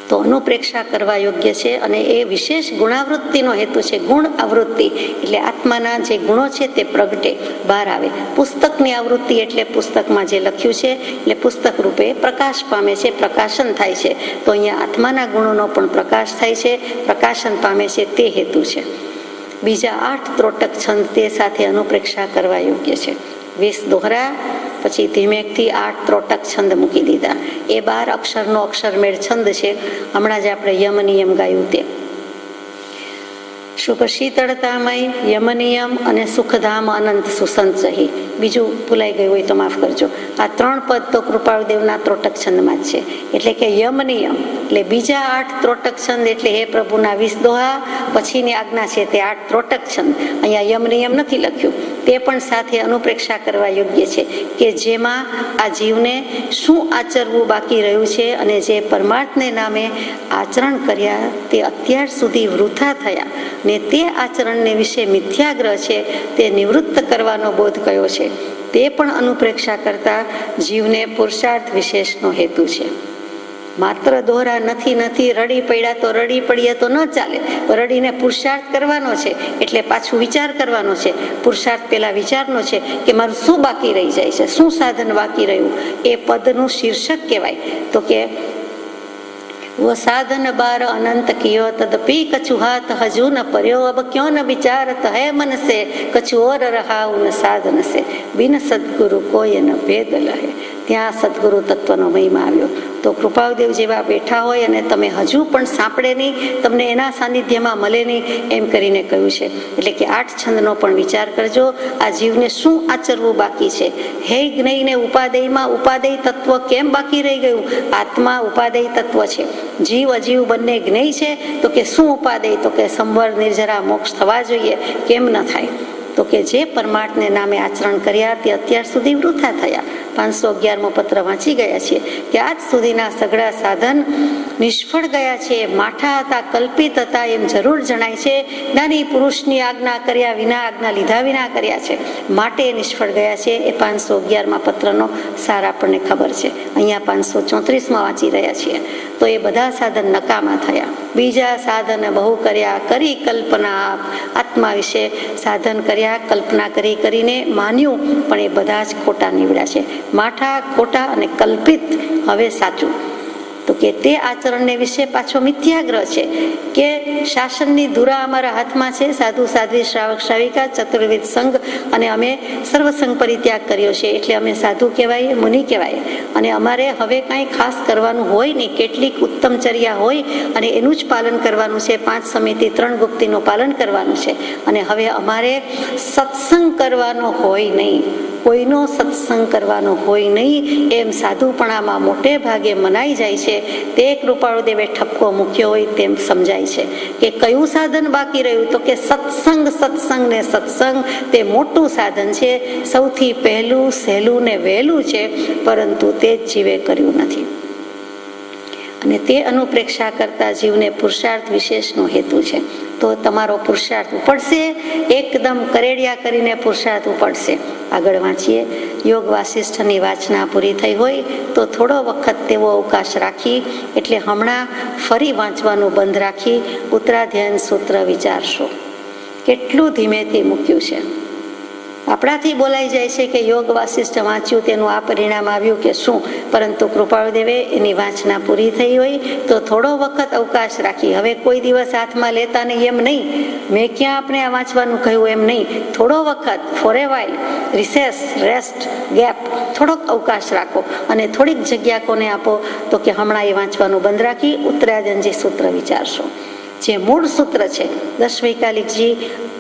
તો અનુપ્રેક્ષા કરવા યોગ્ય છે અને એ વિશેષ ગુણાવૃત્તિનો હેતુ છે. ગુણ આવૃત્તિ એટલે આત્માના જે ગુણો છે તે પ્રગટે, બહાર આવે. પુસ્તકની આવૃત્તિ એટલે પુસ્તકમાં જે લખ્યું છે એટલે પુસ્તક રૂપે પ્રકાશ પામે છે, પ્રકાશન થાય છે. તો અહીંયા આત્માના ગુણોનો પણ પ્રકાશ થાય છે, પ્રકાશન પામે છે, તે હેતુ છે. બીજા 8 ત્રોટક છંદ તે સાથે અનુપ્રેક્ષા કરવા યોગ્ય છે. 20 દોહરા, પછી ધીમેકથી 8 ત્રોટક છંદ મૂકી દીધા. એ 12 અક્ષરનો અક્ષરમેળ છંદ છે. હમણાં જ આપણે યમ નિયમ ગાયું તે. શુભ શીતળતામય, યમનિયમ અને સુખધામ અનંત સુસંચહી. બીજું ભૂલાઈ ગયું હોય તો માફ કરજો. આ 3 પદ તો કૃપાળુદેવના ત્રોટક છંદમાં જ છે. એટલે કે યમનિયમ એટલે બીજા 8 ત્રોટક છંદ એટલે હે પ્રભુના 20 દોહા પછીની આજ્ઞા છે તે 8 ત્રોટક છંદ. અહીંયા યમનિયમ નથી લખ્યું. તે પણ સાથે અનુપ્રેક્ષા કરવા યોગ્ય છે કે જેમાં આ જીવને શું આચરવું બાકી રહ્યું છે અને જે પરમાર્થને નામે આચરણ કર્યા તે અત્યાર સુધી વૃથા થયા ને તે આચરણને વિશે મિથ્યાગ્રહ છે તે નિવૃત્ત કરવાનો બોધ કયો છે. તે પણ અનુપ્રેક્ષા કરતા જીવને પુરુષાર્થ વિશેષનો હેતુ છે. માત્ર દોહરા નથી રડી પડ્યા તો રડી પડીએ તો ન ચાલે. રડીને પુરુષાર્થ કરવાનો છે એટલે પાછું વિચાર કરવાનો છે. પુરુષાર્થ પેલા વિચારનો છે કે મારું શું બાકી રહી જાય છે, શું સાધન બાકી રહ્યું. એ પદનું શીર્ષક કહેવાય. તો કે वो साधन बार अनंत कियो तदपि कछु हाथ हजू न पर्यो अब क्यों न विचारत है मन से कछु और रहा उन साधन से बिन सदगुरु कोई न भेद लहे. ત્યાં સદગુરુ તત્વનો મહિમા આવ્યો. તો કૃપાળુદેવ જેવા બેઠા હોય અને તમે હજુ પણ સાંપડે નહીં, તમને એના સાનિધ્યમાં મળે નહીં એમ કરીને કહ્યું છે. એટલે કે 8 છંદનો પણ વિચાર કરજો. આ જીવને શું આચરવું બાકી છે. હે જ્ઞેયને ઉપાદેયમાં ઉપાદેય તત્વ કેમ બાકી રહી ગયું? આત્મા ઉપાદેય તત્વ છે, જીવ અજીવ બંને જ્ઞેય છે. તો કે શું ઉપાદેય? તો કે સંવર નિર્જરા મોક્ષ થવા જોઈએ. કેમ ન થાય? તો કે જે પરમાર્થને નામે આચરણ કર્યા તે અત્યાર સુધી વૃથા થયા. 511મો પત્ર વાંચી ગયા છીએ કે આજ સુધીના સઘળા સાધન નિષ્ફળ ગયા છે. માઠા હતા, કલ્પિત હતા એમ જરૂર જણાય છે. જ્ઞાની પુરુષની આજ્ઞા કર્યા વિના, આજ્ઞા લીધા વિના કર્યા છે, માટે નિષ્ફળ ગયા છે. એ 511મા પત્રનો સાર આપણને ખબર છે. અહીંયા 534માં વાંચી રહ્યા છીએ. તો એ બધા સાધન નકામા થયા. બીજા સાધન બહુ કર્યા, કરી કલ્પના આત્મા વિશે સાધન કર્યા, કલ્પના કરીને માન્યું, પણ એ બધા જ ખોટા નીવડ્યા છે. માઠા, ખોટા અને કલ્પિત. હવે સાચું તો કે તે આચરણને વિશે પાછો મિથ્યાગ્રહ છે કે શાસનની ધુરા અમારા હાથમાં છે. સાધુ સાધ્વી શ્રાવક શ્રાવિકા ચતુર્વિધ સંઘ અને અમે સર્વસંઘ પરિત્યાગ કર્યો છે એટલે અમે સાધુ કહેવાય, મુનિ કહેવાય. અને અમારે હવે કાંઈ ખાસ કરવાનું હોય નહીં. કેટલીક ઉત્તમચર્યા હોય અને એનું જ પાલન કરવાનું છે. 5 સમિતિ 3 ગુપ્તિનું પાલન કરવાનું છે. અને હવે અમારે સત્સંગ કરવાનો હોય નહીં, કોઈનો સત્સંગ કરવાનો હોય નહીં એમ સાધુપણામાં મોટે ભાગે મનાઈ જાય છે. તે કૃપાળુદેવે ઠપકો મૂક્યો હોય તેમ સમજાય છે કે કયું સાધન બાકી રહ્યું? તો કે સત્સંગ ને સત્સંગ તે મોટું સાધન છે. સૌથી પહેલું, સહેલું ને વહેલું છે, પરંતુ તે જ જીવે કર્યું નથી. અને તે અનુપ્રેક્ષા કરતા જીવને પુરુષાર્થ વિશેષનો હેતુ છે. તો તમારો પુરુષાર્થ ઉપડશે, એકદમ કરેડિયા કરીને પુરુષાર્થ ઉપડશે. આગળ વાંચીએ. યોગ વાસિષ્ઠની વાંચના પૂરી થઈ હોય તો થોડો વખત તેવો અવકાશ રાખી, એટલે હમણાં ફરી વાંચવાનું બંધ રાખી ઉત્તરાધ્યાયન સૂત્ર વિચારશો. કેટલું ધીમેથી મૂક્યું છે. આપણાથી બોલાઈ જાય છે કે યોગ વાસિષ્ઠ વાંચ્યું તેનું આ પરિણામ આવ્યું કે શું, પરંતુ કૃપાળુદેવે એની વાંચના પૂરી થઈ હોય તો થોડો વખત અવકાશ રાખી. હવે કોઈ દિવસ હાથમાં લેતા નહીં એમ નહીં, મેં ક્યાં આપણે આ વાંચવાનું કહ્યું એમ નહીં. થોડો વખત, ફોર એ વાઇલ, રિસેસ, રેસ્ટ, ગેપ, થોડોક અવકાશ રાખો અને થોડીક જગ્યા કોને આપો? તો કે હમણાં એ વાંચવાનું બંધ રાખી ઉત્તરાધ્યાયનજી સૂત્ર વિચારશો. જે મૂળ સૂત્ર છે 10 વૈકાલિકજી,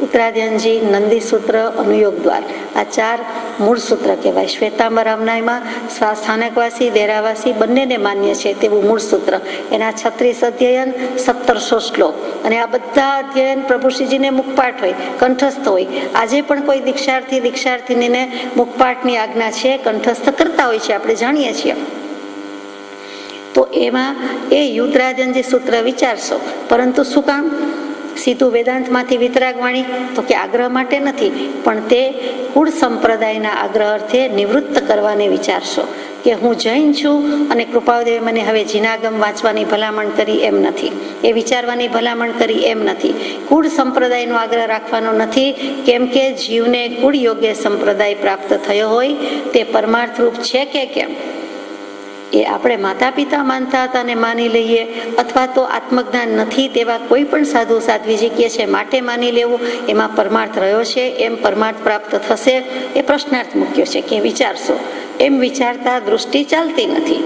ઉત્તરાધ્યાયનજી, નંદી સૂત્ર, અનુયોગ દ્વાર, આ 4 મૂળ સૂત્ર કહેવાય. શ્વેતાંબર રામનાયમાં સ્થાનકવાસી, દેરાવાસી બંનેને માન્ય છે તેવું મૂળ સૂત્ર. એના 36 અધ્યયન, 1700 શ્લોક અને આ બધા અધ્યયન પ્રભુશ્રીજીને મુખપાઠ હોય, કંઠસ્થ હોય. આજે પણ કોઈ દીક્ષાર્થીનીને મુખપાઠની આજ્ઞા છે, કંઠસ્થ કરતા હોય છે, આપણે જાણીએ છીએ. તો એમાં એ ઉત્તરાધ્યાયનજી સૂત્ર વિચારશો. પરંતુ શું કામ? સીધું વેદાંતમાંથી વિતરાગ વાણી તો કે આગ્રહ માટે નથી, પણ તે કુળ સંપ્રદાયના આગ્રહ અર્થે નિવૃત્ત કરવાને વિચારશો કે હું જૈન છું અને કૃપાદેવે મને હવે જીનાગમ વાંચવાની ભલામણ કરી એમ નથી, એ વિચારવાની ભલામણ કરી એમ નથી. કુળ સંપ્રદાયનો આગ્રહ રાખવાનો નથી, કેમ કે જીવને કુળ યોગ્ય સંપ્રદાય પ્રાપ્ત થયો હોય તે પરમાર્થરૂપ છે કે કેમ એ આપણે માતા પિતા માનતા હતા અને માની લઈએ, અથવા તો આત્મજ્ઞાન નથી તેવા કોઈ પણ સાધુ સાધ્વીજી કહે છે માટે માની લેવું, એમાં પરમાર્થ રહ્યો છે, એમ પરમાર્થ પ્રાપ્ત થશે એ પ્રશ્નાર્થ મૂક્યો છે કે વિચારશો. એમ વિચારતા દૃષ્ટિ ચાલતી નથી,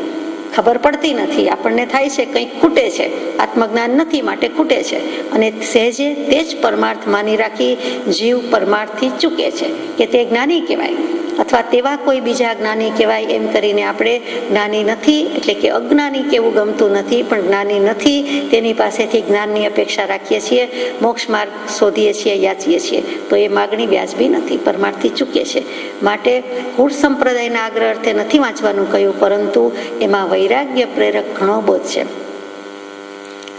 ખબર પડતી નથી, આપણને થાય છે કંઈક ખૂટે છે, આત્મજ્ઞાન નથી માટે ખૂટે છે, અને સહેજે તે જ પરમાર્થ માની રાખી જીવ પરમાર્થથી ચૂકે છે કે તે જ્ઞાની કહેવાય અથવા તેવા કોઈ બીજા જ્ઞાની કહેવાય, એમ કરીને આપણે જ્ઞાની નથી એટલે કે અજ્ઞાની કેવું ગમતું નથી, પણ જ્ઞાની નથી તેની પાસેથી જ્ઞાનની અપેક્ષા રાખીએ છીએ, મોક્ષ માર્ગ શોધીએ છીએ, યાચીએ છીએ, તો એ માગણી વ્યાજબી નથી, પરમાર્થથી ચૂકે છે. માટે કુળ સંપ્રદાયના આગ્રહ અર્થે નથી વાંચવાનું કહ્યું, પરંતુ એમાં વૈરાગ્ય પ્રેરક ઘણો બોધ છે.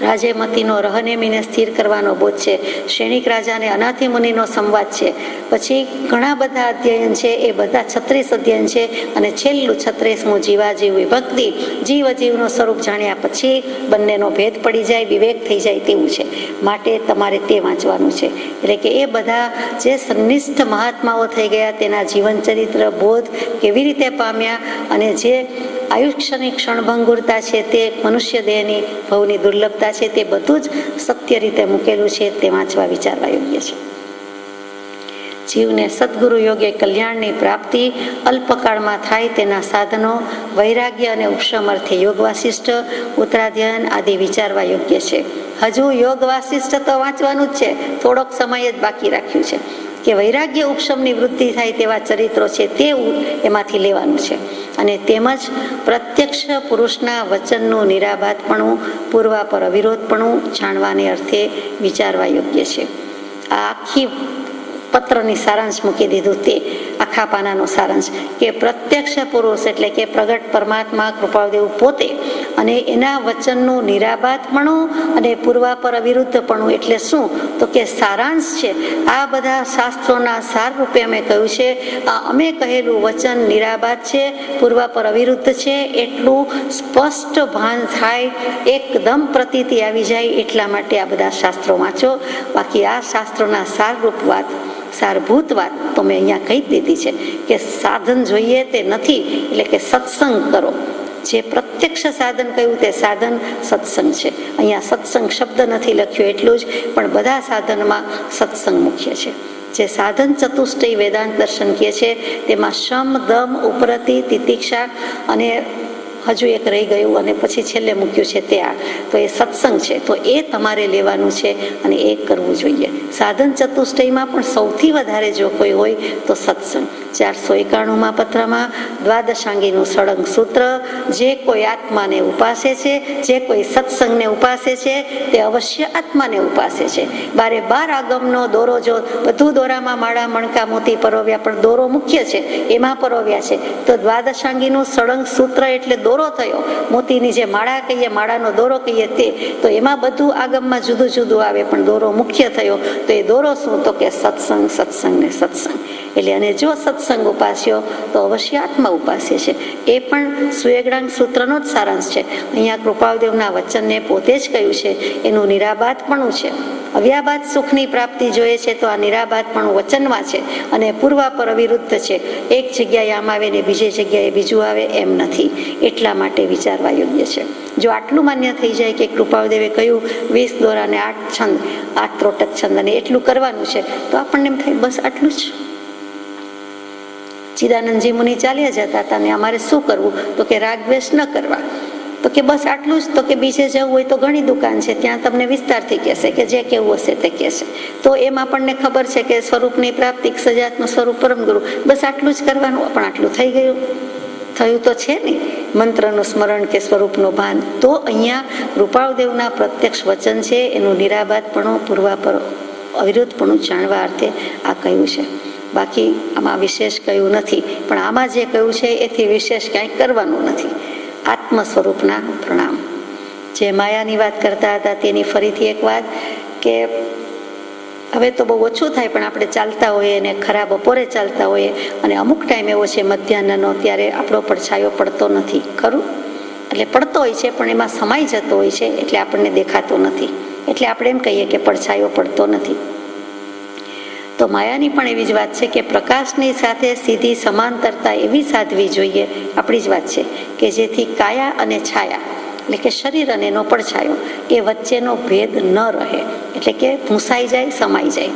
રાજે મતીનો રહનેમીને સ્થિર કરવાનો બોધ છે, શ્રેણિક રાજાને અનાથિ મુનિનો સંવાદ છે, પછી ઘણા બધા અધ્યયન છે, એ બધા 36 અધ્યયન છે, અને છેલ્લું 36મું જીવાજીવ વિભક્તિ, જીવ અજીવનું સ્વરૂપ જાણ્યા પછી બંનેનો ભેદ પડી જાય, વિવેક થઈ જાય તેવું છે. માટે તમારે તે વાંચવાનું છે. એટલે કે એ બધા જે સંનિષ્ઠ મહાત્માઓ થઈ ગયા તેના જીવન ચરિત્ર બોધ કેવી રીતે પામ્યા, અને જે આયુષ્યની ક્ષણભંગુરતા છે તે મનુષ્ય દેહની ભવની દુર્લભતા છે, તે બધું જ સત્ય રીતે મૂકેલું છે, તે વાંચવા વિચારવા યોગ્ય છે. જીવને સદગુરુ યોગે કલ્યાણની પ્રાપ્તિ અલ્પકાળમાં થાય તેના સાધનો, વૈરાગ્ય અને ઉપશમ અર્થે યોગ વાસિષ્ઠ, ઉત્તરાધ્યયન આદિ વિચારવા યોગ્ય છે. હજુ યોગ વાસિષ્ઠ તો વાંચવાનું જ છે, થોડોક સમય જ બાકી રાખ્યું છે કે વૈરાગ્ય ઉપશમની વૃદ્ધિ થાય તેવા ચરિત્રો છે તે એમાંથી લેવાનું છે. અને તેમજ પ્રત્યક્ષ પુરુષના વચનનું નિરાબાધપણું, પૂર્વાપર અવિરોધપણું જાણવાને અર્થે વિચારવા યોગ્ય છે. આ આખી પત્રની સારાંશ મૂકી દીધું, તે આખા પાનાનો સારાંશ કે પ્રત્યક્ષ પુરુષ એટલે કે પ્રગટ પરમાત્મા કૃપાળદેવ પોતે, અને એના વચનનું નિરાબાધપણું અને પૂર્વાપર અવિરુદ્ધપણું એટલે શું, તો કે સારાંશ છે. આ બધા શાસ્ત્રોના સાર રૂપે અમે કહ્યું છે, અમે કહેલું વચન નિરાબાધ છે, પૂર્વાપર અવિરુદ્ધ છે, એટલું સ્પષ્ટ ભાન થાય, એકદમ પ્રતીતિ આવી જાય, એટલા માટે આ બધા શાસ્ત્રો વાંચો. બાકી આ શાસ્ત્રોના સારરૂપ વાત, સારભૂત વાત તો મેં અહીંયા કહી દીધી છે કે સાધન જોઈએ તે નથી, એટલે કે સત્સંગ કરો. જે પ્રત્યક્ષ સાધન કહ્યું તે સાધન સત્સંગ છે. અહીંયા સત્સંગ શબ્દ નથી લખ્યો એટલું જ, પણ બધા સાધનમાં સત્સંગ મુખ્ય છે. જે સાધન ચતુષ્ટય વેદાંત દર્શન કહે છે તેમાં શમ, દમ, ઉપરતિ, તિતિક્ષા અને હજુ એક રહી ગયું અને પછી છેલ્લે મૂક્યું છે તે આ, તો એ સત્સંગ છે. તો એ તમારે લેવાનું છે અને એ કરવું જોઈએ. સાધન ચતુષ્ટયમાં પણ સૌથી વધારે જો કોઈ હોય તો સત્સંગ. 491માં પત્રમાં દ્વાદશાંગીનું સળંગ સૂત્ર, જે કોઈ આત્માને ઉપાસે છે, જે કોઈ સત્સંગને ઉપાસે છે તે અવશ્ય આત્માને ઉપાસે છે. 12 આગમનો દોરો જો બધું દોરામાં માળા મણકા મોતી પરોવ્યા, પણ દોરો મુખ્ય છે એમાં પરોવ્યા છે, તો દ્વાદશાંગીનું સળંગ સૂત્ર એટલે દોરો થયો. મોતીની જે માળા કહીએ, માળાનો દોરો કહીએ તે, તો એમાં બધું આગમમાં જુદું જુદું આવે, પણ દોરો મુખ્ય થયો. તો એ દોરો શું, તો કે સત્સંગ, સત્સંગ ને સત્સંગ. એટલે અને જો સત્સંગ ઉપાસ્યો તો અવશ્ય આત્મા ઉપાસ્ય છે. એ પણ સુવેગડાંગ સૂત્રનો જ સારાંશ છે. અહીંયા કૃપાલદેવના વચનને પોતે જ કહ્યું છે, એનું નિરાબાધપણું છે. અવ્યાબાદ સુખની પ્રાપ્તિ જોઈએ છે તો આ નિરાબાધપણું વચનમાં છે, અને પૂર્વાપર વિરુદ્ધ છે. એક જગ્યાએ આમ આવે ને બીજી જગ્યાએ બીજું આવે એમ નથી. એટલા માટે વિચારવા યોગ્ય છે. જો આટલું માન્ય થઈ જાય કે કૃપાલદેવે કહ્યું 20 દોરા ને 8 છંદ, 8 ત્રોટક છંદ, અને એટલું કરવાનું છે, તો આપણને એમ થાય બસ આટલું જ. ચિદાનંદજી મુનિ ચાલ્યા જતા હતા ને અમારે શું કરવું, તો કે રાગ દ્વેષ ન કરવા, તો કે બસ આટલું જ. તો કે બીજે જવું હોય તો ઘણી દુકાન છે, ત્યાં તમને વિસ્તારથી કહેશે કે જે કેવું હશે તે કહેશે. તો એમ આપણને ખબર છે કે સ્વરૂપની પ્રાપ્તિ, સજાતનું સ્વરૂપ પરમ ગુરુ, બસ આટલું જ કરવાનું. પણ આટલું થઈ ગયું, થયું તો છે ને મંત્રનું સ્મરણ કે સ્વરૂપનું ભાન. તો અહીંયા કૃપાળદેવના પ્રત્યક્ષ વચન છે, એનું નિરાબાધપણું, પૂર્વાપર અવિરોધપણું જાણવા અર્થે આ કહ્યું છે. બાકી આમાં વિશેષ કહ્યું નથી, પણ આમાં જે કહ્યું છે એથી વિશેષ કાંઈ કરવાનું નથી. આત્મ સ્વરૂપના પ્રણામ. જે માયાની વાત કરતા હતા તેની ફરીથી એક વાત કે હવે તો બહુ ઓછું થાય, પણ આપણે ચાલતા હોઈએ અને ખરા બપોરે ચાલતા હોઈએ અને અમુક ટાઈમ એવો છે મધ્યાહ્નનો, ત્યારે આપણો પડછાયો પડતો નથી, ખરું? એટલે પડતો હોય છે પણ એમાં સમાઈ જતો હોય છે, એટલે આપણને દેખાતો નથી. એટલે આપણે એમ કહીએ કે પડછાયો પડતો નથી. તો માયાની પણ એવી જ વાત છે કે પ્રકાશની સાથે સીધી સમાંતરતા એવી સાધવી જોઈએ, આપણી જ વાત છે, કે જેથી કાયા અને છાયા એટલે કે શરીર અને એનો પડછાયો એ વચ્ચેનો ભેદ ન રહે, એટલે કે ભૂંસાઈ જાય, સમાઈ જાય.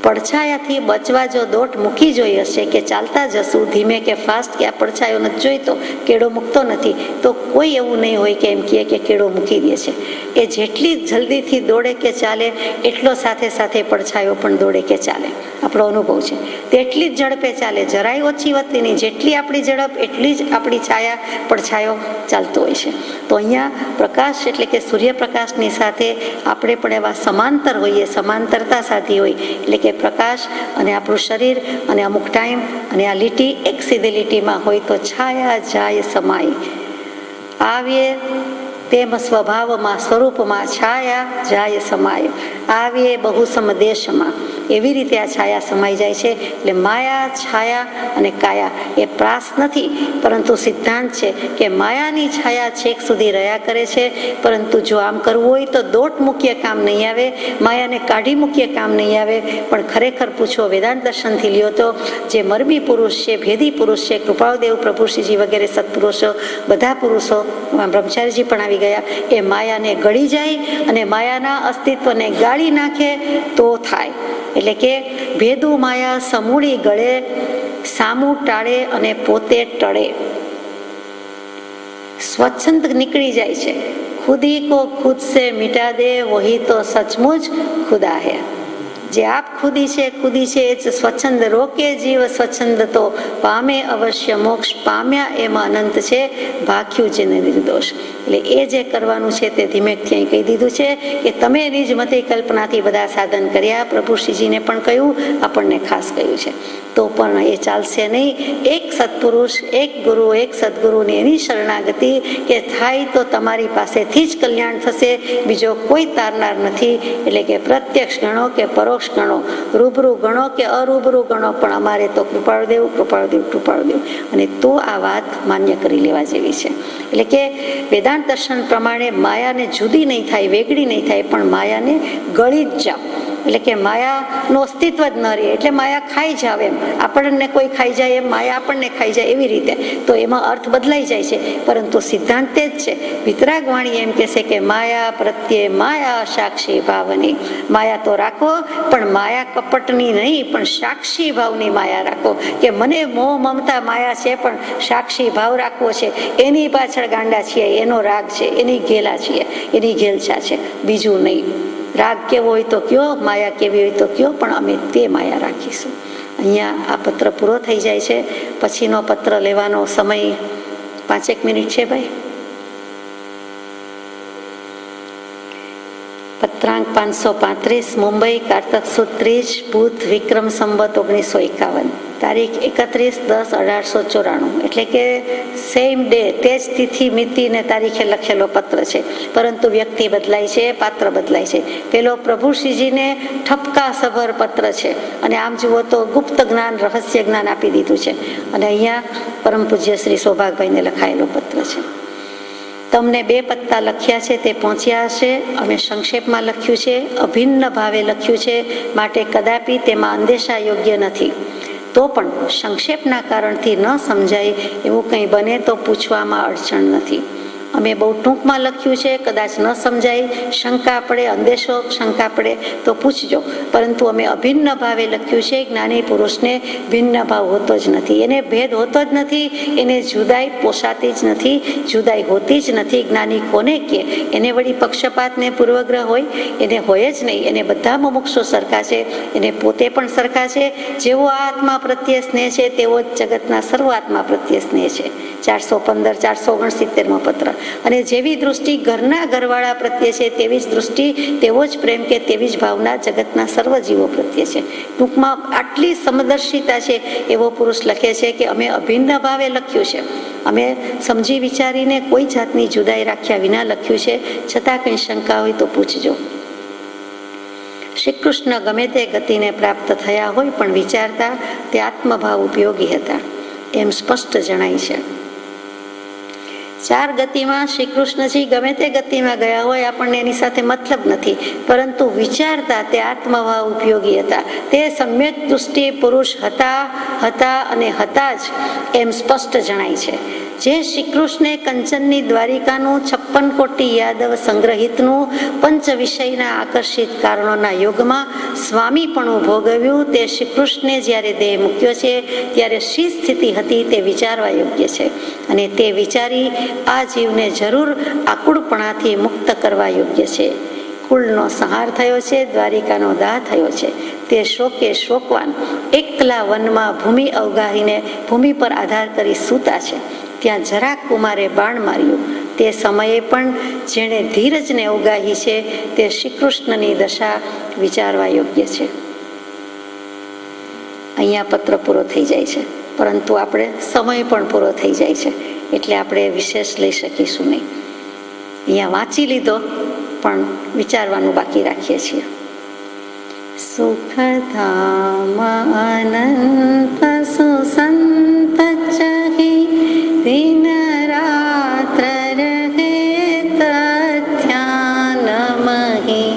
પડછાયાથી બચવા જો દોટ મૂકી જોઈ હશે કે ચાલતા જશું ધીમે કે ફાસ્ટ, કે આ પડછાયો નથી જોઈતો, કેળો મૂકતો નથી, તો કોઈ એવું નહીં હોય કે એમ કહે કે કેળો મૂકી દે છે. એ જેટલી જલ્દીથી દોડે કે ચાલે એટલો સાથે સાથે પડછાયો પણ દોડે કે ચાલે, આપણો અનુભવ છે. તેટલી જ ઝડપે ચાલે, જરાય ઓછી વધતી નહીં. જેટલી આપણી ઝડપ એટલી જ આપણી છાયા પડછાયો ચાલતો હોય છે. તો અહીંયા પ્રકાશ એટલે કે સૂર્યપ્રકાશની સાથે આપણે પણ એવા સમાંતર હોઈએ, સમાંતરતા સાધી હોય, એટલે કે પ્રકાશ અને આપણું શરીર અને અમુક ટાઈમ અને આ લીટી એક સીધી લીટીમાં હોય તો છાયા જાય સમાય આવીએ તેમ સ્વભાવમાં સ્વરૂપમાં છાયા જાય સમાય આવીએ બહુ સમદેશમાં, એવી રીતે આ છાયા સમાઈ જાય છે. એટલે માયા, છાયા અને કાયા એ પ્રાસ નથી, પરંતુ સિદ્ધાંત છે કે માયાની છાયા છેક સુધી રહ્યા કરે છે, પરંતુ જો આમ કરવું હોય તો દોટ મૂકીએ કામ નહીં આવે, માયાને કાઢી મૂકીએ કામ નહીં આવે. પણ ખરેખર પૂછો, વેદાંત દર્શનથી લ્યો તો જે મરબી પુરુષ છે, ભેદી પુરુષ છે, કૃપાળદેવ પ્રભુશ્રીજી વગેરે સત્પુરુષો, બધા પુરુષો, બ્રહ્મચારીજી પણ આવી ગયા, એ માયાને ગળી જાય અને માયાના અસ્તિત્વને ગાળી નાખે તો થાય. એટલે કે ભેદુ માયા સમૂળી ગળે, સામું ટાળે અને પોતે ટળે. સ્વચ્છંદ નીકળી જાય છે. ખુદી કો ખુદ સે મિટા દે વહી તો સચમુચ ખુદા હે. જે આપ ખુદી છે એ જ સ્વચ્છંદ રોકે જીવ સ્વચ્છંદ તો પામે અવશ્ય મોક્ષ, પામ્યા એમાં અનંત છે, ભાખ્યું જેને નિર્દોષ. એટલે એ જે કરવાનું છે તે ધીમેકથી અહીં કહી દીધું છે કે તમે નિજ મતે કલ્પનાથી બધા સાધન કર્યા, પ્રભુશ્રીજીને પણ કહ્યું, આપણને ખાસ કહ્યું છે, તો પણ એ ચાલશે નહીં. એક સત્પુરુષ, એક ગુરુ, એક સદગુરુની એની શરણાગતિ કે થાય તો તમારી પાસેથી જ કલ્યાણ થશે, બીજો કોઈ તારનાર નથી. એટલે કે પ્રત્યક્ષ ગણો કે પરોક્ષ ગણો, રૂબરૂ ગણો કે અરૂબરૂ ગણો, પણ અમારે તો કૃપાળદેવ, કૃપાળદેવ, કૃપાળદેવ. અને તો આ વાત માન્ય કરી લેવા જેવી છે. એટલે કે વેદાંત દર્શન પ્રમાણે માયાને જુદી નહીં થાય, વેગળી નહીં થાય, પણ માયાને ગળી જ જાવ. એટલે કે માયાનું અસ્તિત્વ જ ન રહે, એટલે માયા ખાઈ જાવ એમ, આપણને કોઈ ખાઈ જાય એમ માયા આપણને ખાઈ જાય એવી રીતે, તો એમાં અર્થ બદલાઈ જાય છે. પરંતુ સિદ્ધાંત તે જ છે. વિતરાગ વાણી એમ કહેશે કે માયા પ્રત્યે માયા સાક્ષી ભાવની. માયા તો રાખો, પણ માયા કપટની નહીં, પણ સાક્ષી ભાવની માયા રાખો. કે મને મોહ મમતા માયા છે, પણ સાક્ષી ભાવ રાખવો છે, એની પાછળ ગાંડા છીએ, એનો રાગ છે, એની ઘેલા છીએ, એની ઘેલછા છે, બીજું નહીં. રાગ કેવો હોય તો કયો, માયા કેવી હોય તો કયો, પણ અમે તે માયા રાખીશું. અહીંયા આ પત્ર પૂરો થઈ જાય છે. પછીનો પત્ર લેવાનો સમય 5 મિનિટ છે ભાઈ. પત્રાંક 535, મુંબઈ, કારતક સુદ 30, બુધ, વિક્રમ સંવત 1951, તારીખ 31/10/1894. એટલે કે સેમ ડે, તે જ તિથિ મિતિ ને તારીખે લખેલો પત્ર છે, પરંતુ વ્યક્તિ બદલાય છે, પાત્ર બદલાય છે. પેલો પ્રભુશ્રીજીને ઠપકા સભર પત્ર છે, અને આમ જુઓ તો ગુપ્ત જ્ઞાન, રહસ્ય જ્ઞાન આપી દીધું છે. અને અહીંયા પરમ પૂજ્ય શ્રી સૌભાગભાઈને લખાયેલો પત્ર છે. તમને 2 પત્તા લખ્યા છે, તે પહોંચ્યા હશે. અમે સંક્ષેપમાં લખ્યું છે, અભિન્ન ભાવે લખ્યું છે, માટે કદાપી તેમાં અંદેશા યોગ્ય નથી. તો પણ સંક્ષેપના કારણથી ન સમજાય એવું કંઈ બને તો પૂછવામાં અડચણ નથી. અમે બહુ ટૂંકમાં લખ્યું છે, કદાચ ન સમજાય, શંકા પડે, અંદેશો શંકા પડે તો પૂછજો. પરંતુ અમે અભિન્ન ભાવે લખ્યું છે. જ્ઞાની પુરુષને ભિન્ન ભાવ હોતો જ નથી, એને ભેદ હોતો જ નથી, એને જુદાઈ પોસાતી જ નથી, જુદાઈ હોતી જ નથી. જ્ઞાની કોને કે એને વળી પક્ષપાત ને પૂર્વગ્રહ હોય, એને હોય જ નહીં. એને બધા મુમુક્ષો સરખા છે, એને પોતે પણ સરખા છે. જેવો આ આત્મા પ્રત્યે સ્નેહ છે, તેવો જ જગતના સર્વ આત્મા પ્રત્યે સ્નેહ છે. 415, 469 પત્ર. અને જેવી દૃષ્ટિ ઘરના ઘરવાળા પ્રત્યે છે, તેવી જ દૃષ્ટિ, તેવો જ પ્રેમ કે તેવી જ ભાવના જગતના સર્વ જીવો પ્રત્યે છે. ટૂંકમાં આટલી સમદર્શિતા છે એવો પુરુષ લખે છે કે અમે અભિન્ન ભાવે લખ્યું છે, અમે સમજી વિચારીને કોઈ જાતની જુદાઈ રાખ્યા વિના લખ્યું છે. છતાં કંઈ શંકા હોય તો પૂછજો. શ્રી કૃષ્ણ ગમે તે ગતિને પ્રાપ્ત થયા હોય પણ વિચારતા તે આત્મભાવ ઉપયોગી હતા એમ સ્પષ્ટ જણાય છે. 4 ગતિમાં શ્રી કૃષ્ણજી ગમે તે ગતિમાં ગયા હોય આપણને એની સાથે મતલબ નથી, પરંતુ વિચારતા તે આત્મભાવ ઉપયોગી હતા. તે સમ્યક દૃષ્ટિ પુરુષ હતા અને હતા જ એમ સ્પષ્ટ જણાય છે. જે શ્રી કૃષ્ણે કંચનની દ્વારિકાનું 56 કોટી યાદવ સંગ્રહિતનું પંચ વિષયના આકર્ષિત કારણોના યોગમાં સ્વામીપણું ભોગવ્યું તે શ્રી કૃષ્ણે જ્યારે દેહ મૂક્યો છે ત્યારે શી સ્થિતિ હતી તે વિચારવા યોગ્ય છે, અને તે વિચારી આ જીવને જરૂર આકુળપણાથી મુક્ત કરવા યોગ્ય છે. કુળનો સંહાર થયો છે, દ્વારિકાનો દાહ થયો છે. તે શોકે શોકવાન એકલા વનમાં ભૂમિ અવગાહીને ભૂમિ પર આધાર કરી સૂતા છે. ત્યાં જરાક કુમારે બાણ માર્યું તે સમયે પણ જેણે ધીરજને ઉગાહી છે તે શ્રી કૃષ્ણની દશા વિચારવા યોગ્ય છે. અહીંયા પત્ર પૂરો થઈ જાય છે, પરંતુ આપણે સમય પણ પૂરો થઈ જાય છે એટલે આપણે વિશેષ લઈ શકીશું નહીં. અહીંયા વાંચી લીધો પણ વિચારવાનું બાકી રાખીએ છીએ. સુખધામ અનંત સુસંત ચહી દિન રાત્ર રહે તધ્યાન મહી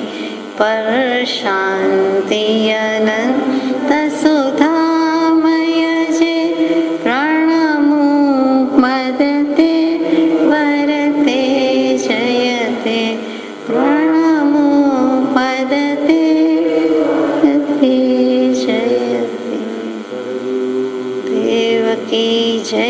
પર શાંતિ અનંત સુધામય જે પ્રણમુ મદતે વરતે જયતે પ્રણમુ મદતે જયતે. દેવકી જય.